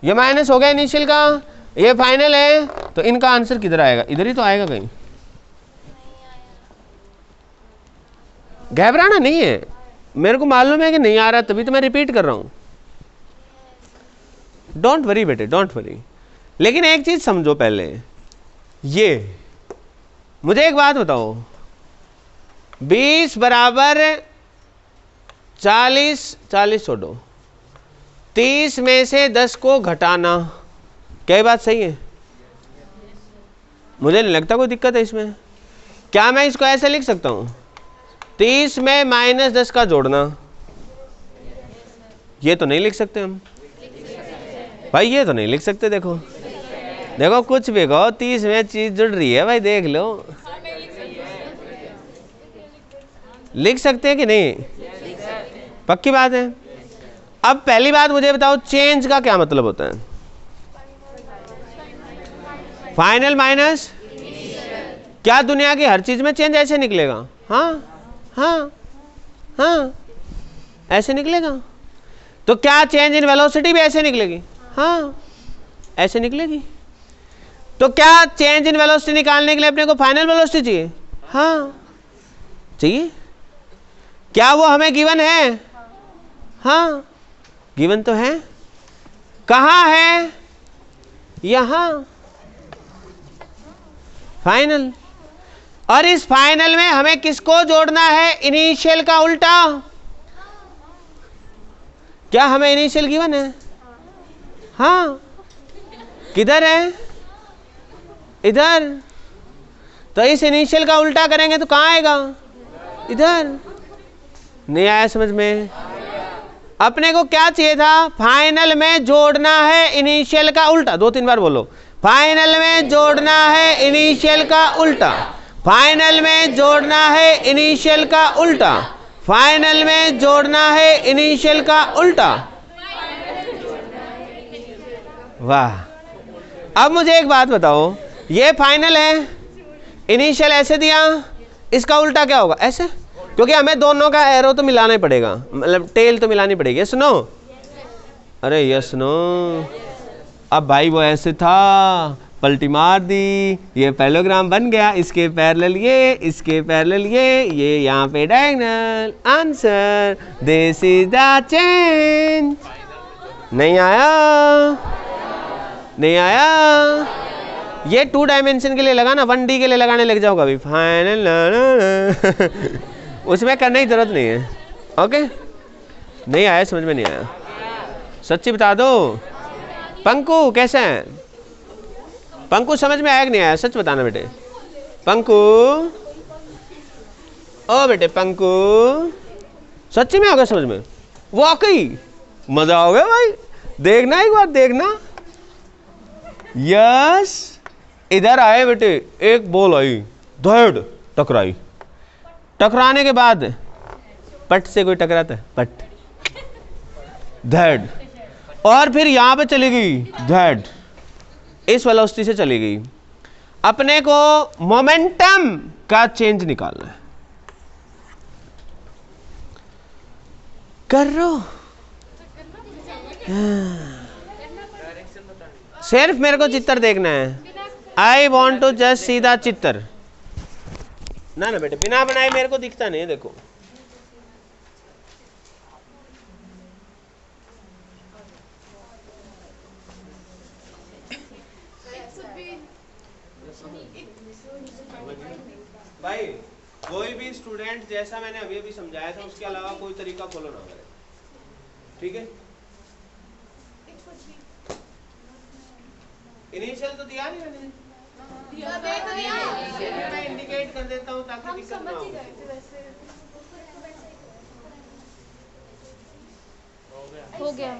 ये माइनस हो गया इनिशियल का, ये फाइनल है, तो इनका आंसर किधर आएगा? इधर ही तो आएगा कहीं। घबराना नहीं है, मेरे को मालूम है कि नहीं आ रहा, तभी तो मैं रिपीट कर रहा हूं। डोंट वरी बेटे, डोंट वरी। लेकिन एक चीज समझो पहले, ये मुझे एक बात बताओ, 20 बराबर 40, 40 छोड़ो, 30 में से 10 को घटाना, क्या बात सही है? मुझे नहीं लगता कोई दिक्कत है इसमें। क्या मैं इसको ऐसे लिख सकता हूं, 30 में -10 का जोड़ना? ये तो नहीं लिख सकते हम भाई, ये तो नहीं लिख सकते। देखो देखो कुछ भी कहो, 30 में चीज जुड़ रही है भाई, देख लो। लिख सकते हैं कि नहीं? पक्की बात है। अब पहली बात मुझे बताओ, चेंज का क्या मतलब होता है? फाइनल माइनस, क्या दुनिया की हर चीज में चेंज ऐसे निकलेगा? हाँ हाँ हाँ, ऐसे निकलेगा। तो क्या चेंज इन वेलोसिटी भी ऐसे निकलेगी? हाँ ऐसे निकलेगी। तो क्या चेंज इन वेलोसिटी निकालने के लिए अपने को फाइनल वेलोसिटी चाहिए? हाँ चाहिए। क्या वो हमें गिवन है? हाँ गिवन तो है। कहाँ है? यहां फाइनल। और इस फाइनल में हमें किसको जोड़ना है? इनिशियल का उल्टा। क्या हमें इनिशियल गिवन है? हाँ किधर है? इधर। तो इस इनिशियल का उल्टा करेंगे तो कहाँ आएगा? इधर। नहीं आया समझ में? अपने को क्या चाहिए था? फाइनल में जोड़ना है इनिशियल का उल्टा। 2-3 बार बोलो, फाइनल में जोड़ना है इनिशियल का उल्टा, फाइनल में जोड़ना है इनिशियल का उल्टा, फाइनल में जोड़ना है इनिशियल का उल्टा। वाह। अब मुझे एक बात बताओ, ये फाइनल है, इनिशियल ऐसे दिया, इसका उल्टा क्या होगा? ऐसे, क्योंकि हमें दोनों का एरो तो मिलाना ही पड़ेगा, मतलब टेल तो मिलानी पड़ेगी। Yes no? अरे यस नो। अब भाई वो ऐसे था, पलटी मार दी, ये पैरेललोग्राम बन गया, इसके पैरेलल ये, इसके पैरेलल ये यहाँ पे diagonal. Answer this is the change. नहीं आया? नहीं आया? ये 2 डायमेंशन के लिए लगाना, 1D के लिए लगाने लग जाओगा अभी। फाइनल उसमें करने की जरूरत नहीं है। ओके? नहीं आया? समझ में नहीं आया? सच्ची बता दो। पंकु कैसे हैं? पंकु समझ में आया कि नहीं आया? सच बताना बेटे। पंकु, ओ बेटे पंकु, सच्ची में आ गया समझ में? वाकई मजा आ गया भाई। देखना एक बार, देखना। यस, इधर आए बेटे, एक बॉल आई, धड़ टकराई। टकराने के बाद पट से कोई टकराता है? पट, धड़, और फिर यहां पे चली गई, धड़, इस वेलोसिटी से चली गई। अपने को मोमेंटम का चेंज निकालना है। कर रो सिर्फ मेरे को चित्र देखना है। I want to just see the चित्र। ना बेटे बिना बनाए मेरे को दिखता नहीं है। देखो भाई कोई भी स्टूडेंट जैसा मैंने अभी अभी समझाया था उसके अलावा कोई तरीका फॉलो ना करे, ठीक है। इनिशियल तो दिया नहीं मैंने, मैं इंडिकेट कर देता हूँ ताकि दिक्कत ना हो।
हो गया।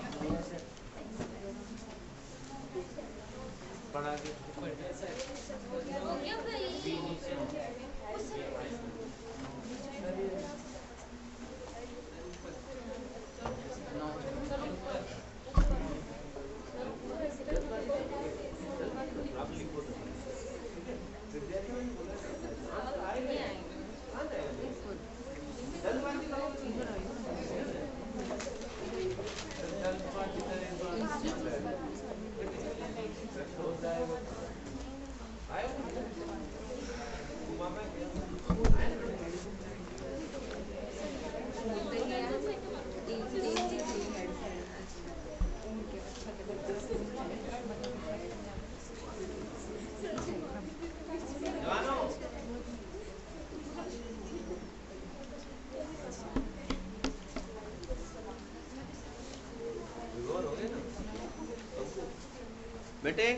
बेटे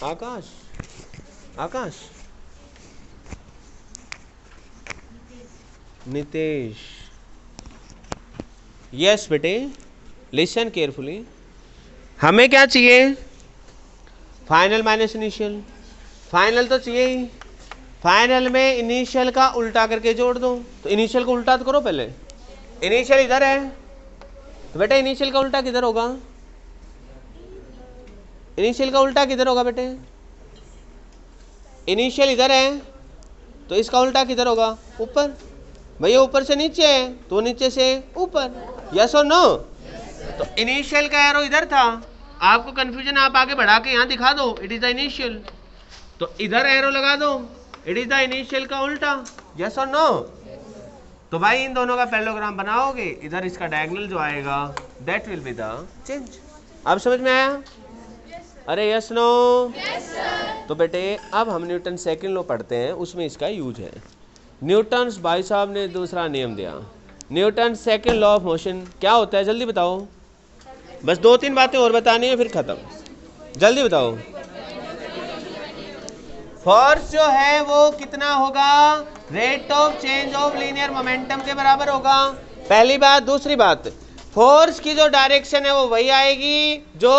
आकाश, आकाश, नितेश, यस बेटे लिसन केयरफुली। हमें क्या चाहिए? Final minus initial. फाइनल तो चाहिए ही, फाइनल में इनिशियल का उल्टा करके जोड़ दो। तो इनिशियल को उल्टा तो करो पहले। इनिशियल इधर है तो बेटा इनिशियल का उल्टा किधर होगा? इनिशियल का उल्टा किधर होगा बेटे? इनिशियल इधर है तो इसका उल्टा किधर होगा? ऊपर। भैया ऊपर से नीचे है तो नीचे से ऊपर। यस और नो? तो इनिशियल का एरो इधर था, आपको कंफ्यूजन आप आगे बढ़ा के यहाँ दिखा दो इट इज द इनिशियल, तो इधर एरो लगा दो इट इज द इनिशियल का उल्टा। यस और नो? तो भाई इन दोनों का पैरेललोग्राम बनाओगे, इधर इसका डायगोनल जो आएगा that will be the change. अब समझ में आया? अरे यस नो? तो बेटे अब हम न्यूटन सेकंड लॉ पढ़ते हैं, उसमें इसका यूज है। न्यूटन्स भाई साहब ने दूसरा नियम दिया, Newton second law of motion क्या होता है? जल्दी बताओ, बस 2-3 बातें और बतानी है फिर खत्म। जल्दी बताओ। फोर्स जो है वो कितना होगा? Rate of change of linear momentum के बराबर होगा, पहली बात। दूसरी बात, फोर्स की जो डायरेक्शन है वो वही आएगी जो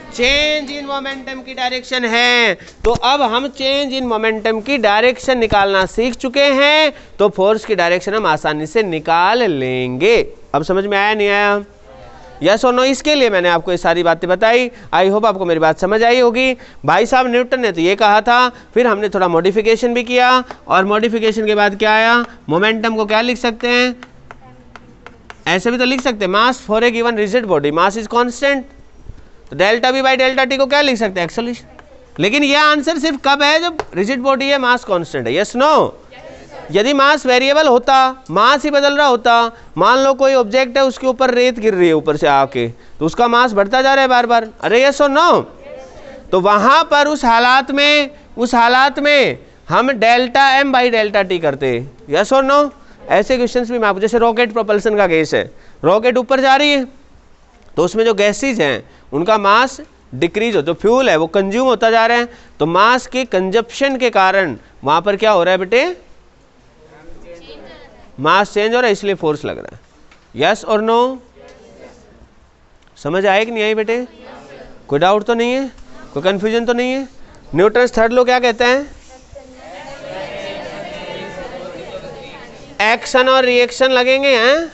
चेंज इन मोमेंटम की डायरेक्शन है। तो अब हम चेंज इन मोमेंटम की डायरेक्शन निकालना सीख चुके हैं, तो फोर्स की डायरेक्शन हम आसानी से निकाल लेंगे। अब समझ में आया नहीं आया? यस और नो? इसके लिए मैंने आपको ये सारी बातें बताई। आई होप आपको मेरी बात समझ आई होगी। भाई साहब न्यूटन ने तो ये कहा था, फिर हमने थोड़ा मॉडिफिकेशन भी किया, और मॉडिफिकेशन के बाद क्या आया? मोमेंटम को क्या लिख सकते हैं? ऐसे भी तो लिख सकते हैं, mass for a given rigid body, mass is constant. तो delta V by delta T को क्या लिख सकते हैं? एक्सेलरेशन। लेकिन यह आंसर सिर्फ कब है? जब रिजिड बॉडी है, मास कांस्टेंट है। Yes no? यदि मास वेरिएबल होता, मास ही बदल रहा होता, मान लो कोई ऑब्जेक्ट है उसके ऊपर रेत गिर रही है ऊपर से आके, तो उसका मास बढ़ता जा रहा है बार बार। अरे यस और नो? तो वहां पर उस हालात में हम delta m by delta t करते। यस और नो? ऐसे क्वेश्चंस भी मैं आपको, जैसे रॉकेट प्रोपल्सन का केस है, रॉकेट ऊपर जा रही है तो उसमें जो गैसेज हैं उनका मास डिक्रीज हो, जो फ्यूल है वो कंज्यूम होता जा रहा है, तो मास के कंजप्शन के कारण वहां पर क्या हो रहा है बेटे? मास चेंज हो रहा है, इसलिए फोर्स लग रहा है। यस और नो? समझ आए कि नहीं आई बेटे? कोई डाउट तो नहीं है? कोई कंफ्यूजन तो नहीं है? न्यूटन थर्ड लॉ क्या कहते हैं? एक्शन और रिएक्शन लगेंगे हैं,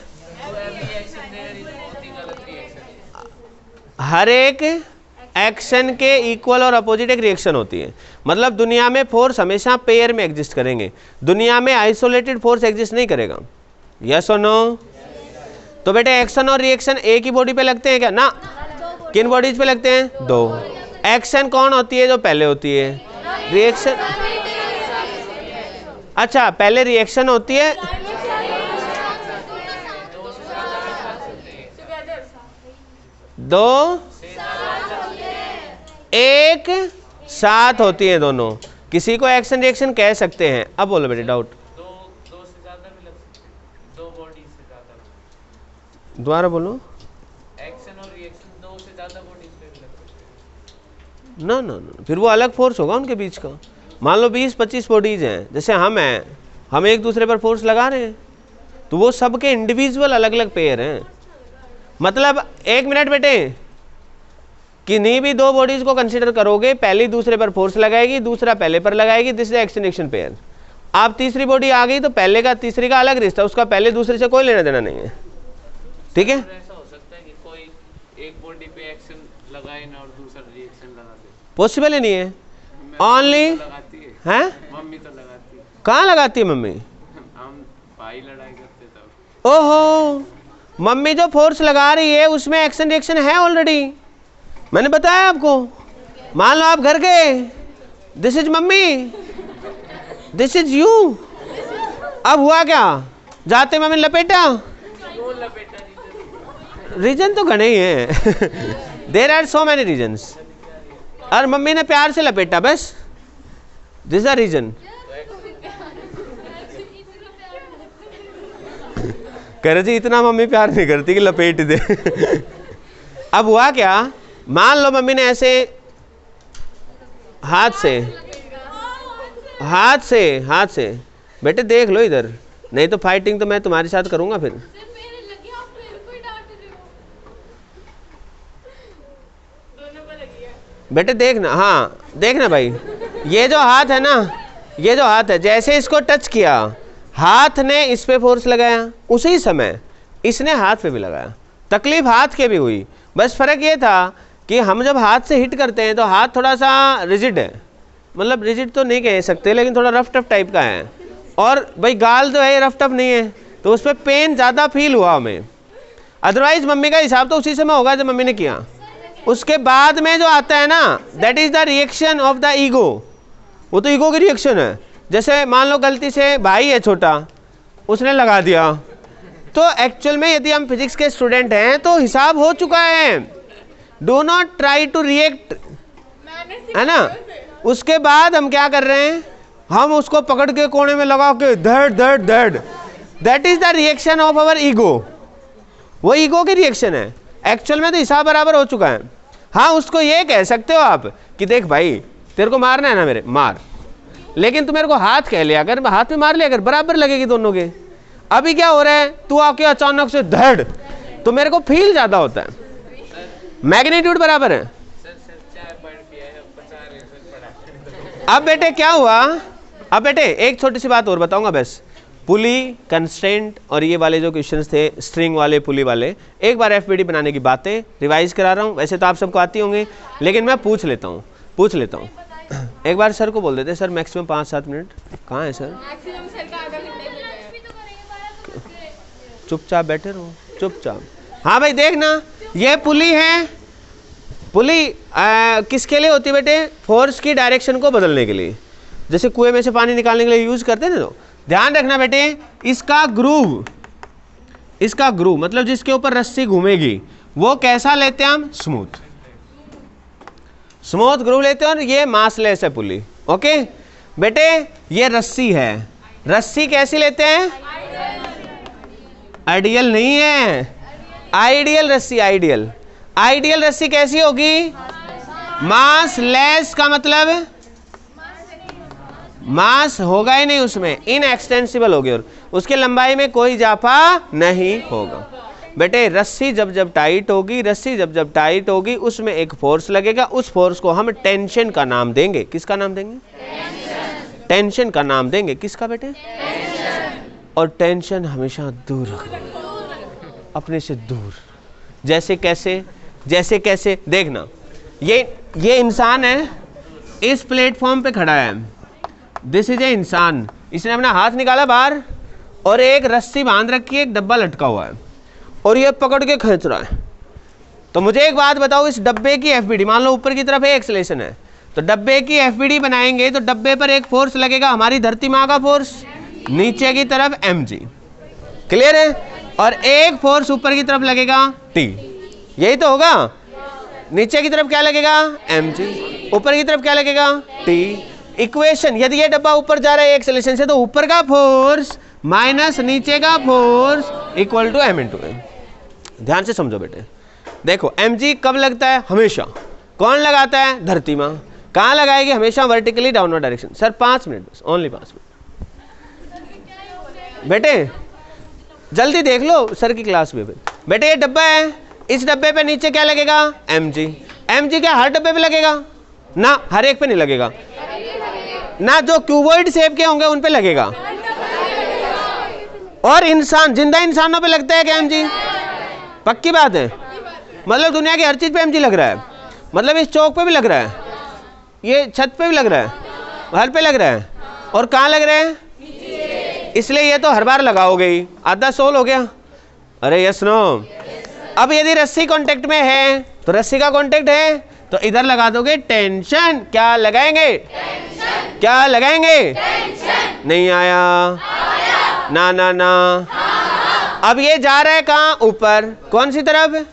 हर एक एक्शन के इक्वल और अपोजिट एक रिएक्शन होती है। मतलब दुनिया में फोर्स हमेशा पेयर में एग्जिस्ट करेंगे, दुनिया में आइसोलेटेड फोर्स एग्जिस्ट नहीं करेगा। यस और नो? तो बेटे एक्शन और रिएक्शन एक ही बॉडी पे लगते हैं क्या? ना। किन बॉडीज पे लगते हैं? दो। एक्शन कौन होती है जो पहले होती है? रिएक्शन। अच्छा, पहले रिएक्शन होती है, दो एक साथ होती है दोनों। किसी को एक्शन रिएक्शन कह सकते हैं। अब बोलो बेटे डाउट।
दो से ज्यादा भी लग सकते हैं, दो बॉडी से ज्यादा।
दोबारा बोलो।
एक्शन और रिएक्शन दो से ज्यादा बॉडीज पे भी लग सकते हैं।
ना ना ना, फिर वो अलग फोर्स होगा उनके बीच का। मान लो 20-25 बॉडीज हैं, जैसे हम हैं, हम एक दूसरे पर फोर्स लगा रहे हैं, तो वो सबके इंडिविजुअल अलग अलग पेयर हैं। मतलब एक मिनट बेटे, किन्हीं भी दो बॉडीज को कंसीडर करोगे, पहली दूसरे पर फोर्स लगाएगी, दूसरा पहले पर लगाएगी, this is action reaction pair. आप तीसरी बॉडी आ गई तो पहले का तीसरी का अलग रिश्ता, उसका पहले दूसरे से कोई लेना देना नहीं है। ठीक है?
ऐसा हो सकता है कि कोई एक बॉडी पे एक्शन लगाए ना और दूसरा रिएक्शन लगा दे।
पॉसिबल ही नहीं है। ओनली
लगाती है,
है।
मम्मी तो लगाती है।
कहाँ लगाती है मम्मी?
हम भाई लड़ाई करते तब।
ओहो, मम्मी जो फोर्स लगा रही है उसमें एक्शन रिएक्शन है ऑलरेडी। मैंने बताया आपको। मान लो आप घर गए, this is mummy, this is you. अब हुआ क्या? जाते मम्मी लपेटा। रीजन तो घने ही हैं। There are so many reasons. और मम्मी ने प्यार से लपेटा, बस दिस द रीजन। कह रहे जी इतना मम्मी प्यार नहीं करती कि लपेट दे। अब हुआ क्या? मान लो मम्मी ने ऐसे हाथ से बेटे देख लो इधर, नहीं तो फाइटिंग तो मैं तुम्हारे साथ करूंगा फिर। बेटे देखना, हाँ देखना भाई, ये जो हाथ है ना, ये जो हाथ है, जैसे इसको टच किया, हाथ ने इस पे फोर्स लगाया, उसी समय इसने हाथ पे भी लगाया, तकलीफ हाथ के भी हुई। बस फर्क ये था कि हम जब हाथ से हिट करते हैं तो हाथ थोड़ा सा रिजिड है, मतलब रिजिड तो नहीं कह सकते लेकिन थोड़ा रफ टफ टाइप का है, और भाई गाल जो है रफ टफ नहीं है, तो उस पर पेन ज़्यादा फील हुआ हमें। अदरवाइज मम्मी का हिसाब तो उसी समय होगा जब मम्मी ने किया। उसके बाद में जो आता है ना, that is the reaction of the ego. वो तो ईगो की रिएक्शन है। जैसे मान लो गलती से भाई है छोटा, उसने लगा दिया, तो एक्चुअल में यदि हम फिजिक्स के स्टूडेंट हैं तो हिसाब हो चुका है। Do not try to react, है ना। उसके बाद हम क्या कर रहे हैं, हम उसको पकड़ के कोने में लगा के धड़ धड़ धड़, that is the reaction of our ego. वो ईगो की रिएक्शन है। एक्चुअल में तो हिसाब बराबर हो चुका है। हाँ, उसको ये कह सकते हो आप कि देख भाई तेरे को मारना है ना, मेरे मार, लेकिन तू मेरे को हाथ कह लिया अगर, हाथ में मार लिया अगर, बराबर लगेगी दोनों के। अभी क्या हो रहा है, तू आके अचानक से धड़, तो मेरे को फील ज्यादा होता है, मैग्नीट्यूड बराबर है। अब बेटे क्या हुआ, अब बेटे एक छोटी सी बात और बताऊंगा बस। पुली, कंस्ट्रेंट और ये वाले जो क्वेश्चंस थे, स्ट्रिंग वाले, पुली वाले, एक बार एफबीडी बनाने की बातें रिवाइज करा रहा हूँ। वैसे तो आप सबको आती होंगी, लेकिन मैं पूछ लेता हूँ एक बार सर को बोल देते, सर मैक्सिमम 5-7 मिनट। कहाँ है सर? चुपचाप बैठे रहो, चुपचाप। हाँ भाई देखना, ये पुली है। पुली किसके लिए होती है बेटे? फोर्स की डायरेक्शन को बदलने के लिए। जैसे कुएं में से पानी निकालने के लिए यूज करते हैं ना, तो ध्यान रखना बेटे, इसका ग्रूव मतलब जिसके ऊपर रस्सी घूमेगी वो कैसा लेते हैं हम? स्मूथ ग्रूव लेते हैं, और ये मासलेस है पुली। ओके बेटे, ये रस्सी है, रस्सी कैसी लेते हैं? आइडियल नहीं है, आइडियल रस्सी। आइडियल रस्सी कैसी होगी? मासलेस का मतलब मास होगा ही नहीं उसमें, इनएक्सटेंसिबल होगी, और उसके लंबाई में कोई इजाफा नहीं होगा। बेटे रस्सी जब टाइट होगी, उसमें एक फोर्स लगेगा, उस फोर्स को हम टेंशन का नाम देंगे। किसका नाम देंगे? टेंशन का नाम देंगे। किसका बेटे? और टेंशन हमेशा दूर रखना, अपने से दूर। जैसे कैसे देखना, ये इंसान है, इस प्लेटफॉर्म पे खड़ा है, दिस इज ए इंसान, इसने अपना हाथ निकाला बाहर और एक रस्सी बांध रखी है, एक डब्बा लटका हुआ है और ये पकड़ के खींच रहा है। तो मुझे एक बात बताओ, इस डब्बे की एफबीडी, मान लो ऊपर की तरफ है एक्सेलेरेशन है, तो डब्बे की एफबीडी बनाएंगे तो डब्बे पर एक फोर्स लगेगा, हमारी धरती माँ का फोर्स, नीचे की तरफ mg, क्लियर है, और एक फोर्स ऊपर की तरफ लगेगा t, यही तो होगा। नीचे की तरफ क्या लगेगा mg, ऊपर की तरफ क्या लगेगा t। इक्वेशन, यदि ये डब्बा ऊपर जा रहा है एक्सेलेरेशन से तो ऊपर का फोर्स माइनस नीचे का force equal to m into a. ध्यान से समझो बेटे, देखो mg कब लगता है, हमेशा। कौन लगाता है, धरती माँ। कहाँ लगाएगी, हमेशा vertically downward direction. Sir 5 minute बस, ओनली 5 मिनट बेटे, जल्दी देख लो सर की क्लास में। बेटे ये डब्बा है, इस डब्बे पे नीचे क्या लगेगा mg। mg क्या हर डब्बे पे लगेगा ना, हर एक पे नहीं लगेगा ना, जो क्यूबॉइड शेप के होंगे उन पे लगेगा। और इंसान, जिंदा इंसानों पे लगता है क्या mg, पक्की बात है। मतलब दुनिया की हर चीज पे mg लग रहा है, मतलब इस चौक पे भी लग रहा है, ये छत पे भी लग रहा है, हर पे लग रहा है। और कहाँ लग रहा है, इसलिए ये तो हर बार लगाओगे ही, आधा सोल हो गया। अरे यस नो। अब यदि रस्सी कांटेक्ट में है तो रस्सी का कांटेक्ट है तो इधर लगा दोगे टेंशन। क्या लगाएंगे, क्या लगाएंगे, नहीं आया, ना ना ना। अब ये जा रहा है कहाँ, ऊपर। कौन सी तरफ,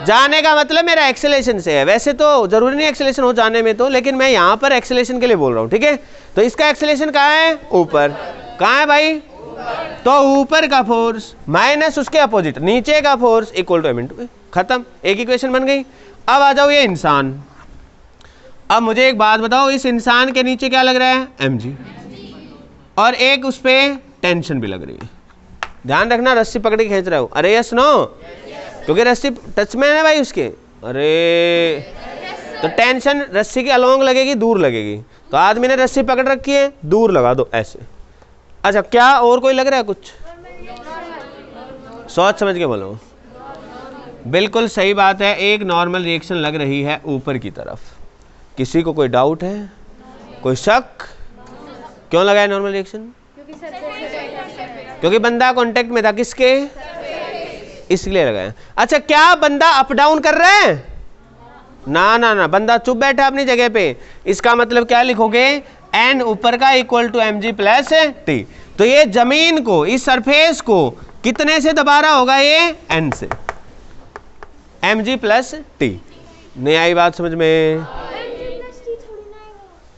जाने का मतलब मेरा एक्सेलेरेशन से है। वैसे तो जरूरी नहीं एक्सेलेरेशन हो जाने में तो, लेकिन मैं यहाँ पर एक्सेलेरेशन के लिए बोल रहा हूँ, ठीक है। तो इसका एक्सेलेरेशन कहाँ है, ऊपर। कहाँ है भाई, तो ऊपर का फोर्स माइनस उसके अपोजिट नीचे का force equal to m into a. खत्म, एक इक्वेशन बन गई। अब आ जाओ ये इंसान। अब मुझे एक बात बताओ, इस इंसान के नीचे क्या लग रहा है, mg, और एक उस पर टेंशन भी लग रही है। ध्यान रखना, रस्सी पकड़ के खींच रहा हो। अरे यस नो, क्योंकि रस्सी टच में है ना भाई उसके। अरे तो टेंशन रस्सी के अलोंग लगेगी, दूर लगेगी। तो आदमी ने रस्सी पकड़ रखी है, दूर लगा दो ऐसे। अच्छा, क्या और कोई लग रहा है कुछ, सोच समझ के बोलो। बिल्कुल सही बात है, एक नॉर्मल रिएक्शन लग रही है ऊपर की तरफ। किसी को कोई डाउट है, कोई शक? क्यों लगा है नॉर्मल रिएक्शन, क्योंकि बंदा कांटेक्ट में था किसके, इसलिए लगाया। अच्छा, क्या बंदा अप डाउन कर रहा है, ना ना ना, बंदा चुप बैठा अपनी जगह पे। इसका मतलब क्या लिखोगे, एन ऊपर का equal to mg plus T. तो ये जमीन को, इस सरफेस को कितने से दबा रहा होगा, ये n से, mg प्लस टी। नहीं आई बात समझ में,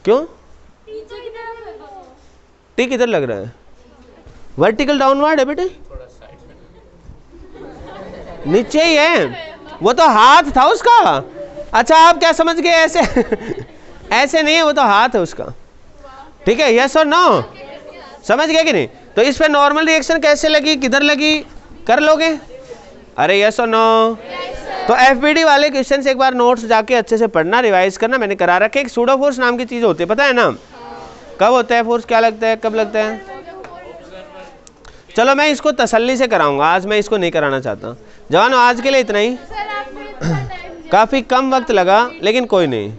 क्यों, टी किधर लग रहा है, वर्टिकल डाउनवर्ड है बेटे, नीचे ही है, वो तो हाथ था उसका। अच्छा, आप क्या समझ गए, ऐसे ऐसे नहीं है, वो तो हाथ है उसका, ठीक है। यस और नो, समझ गए कि नहीं। तो इस पे नॉर्मल रिएक्शन कैसे लगी, किधर लगी, कर लोगे। अरे यस और नो। तो एफबीडी वाले क्वेश्चन से एक बार नोट्स जाके अच्छे से पढ़ना, रिवाइज करना, मैंने करा रखे। एक सूडो फोर्स नाम की चीज होती है, पता है ना, कब होता है फोर्स, क्या लगता है, कब लगता है। चलो मैं इसको तसल्ली से कराऊंगा, आज मैं इसको नहीं कराना चाहता। जवानों, आज के लिए इतना ही। काफी कम वक्त लगा, लेकिन कोई नहीं।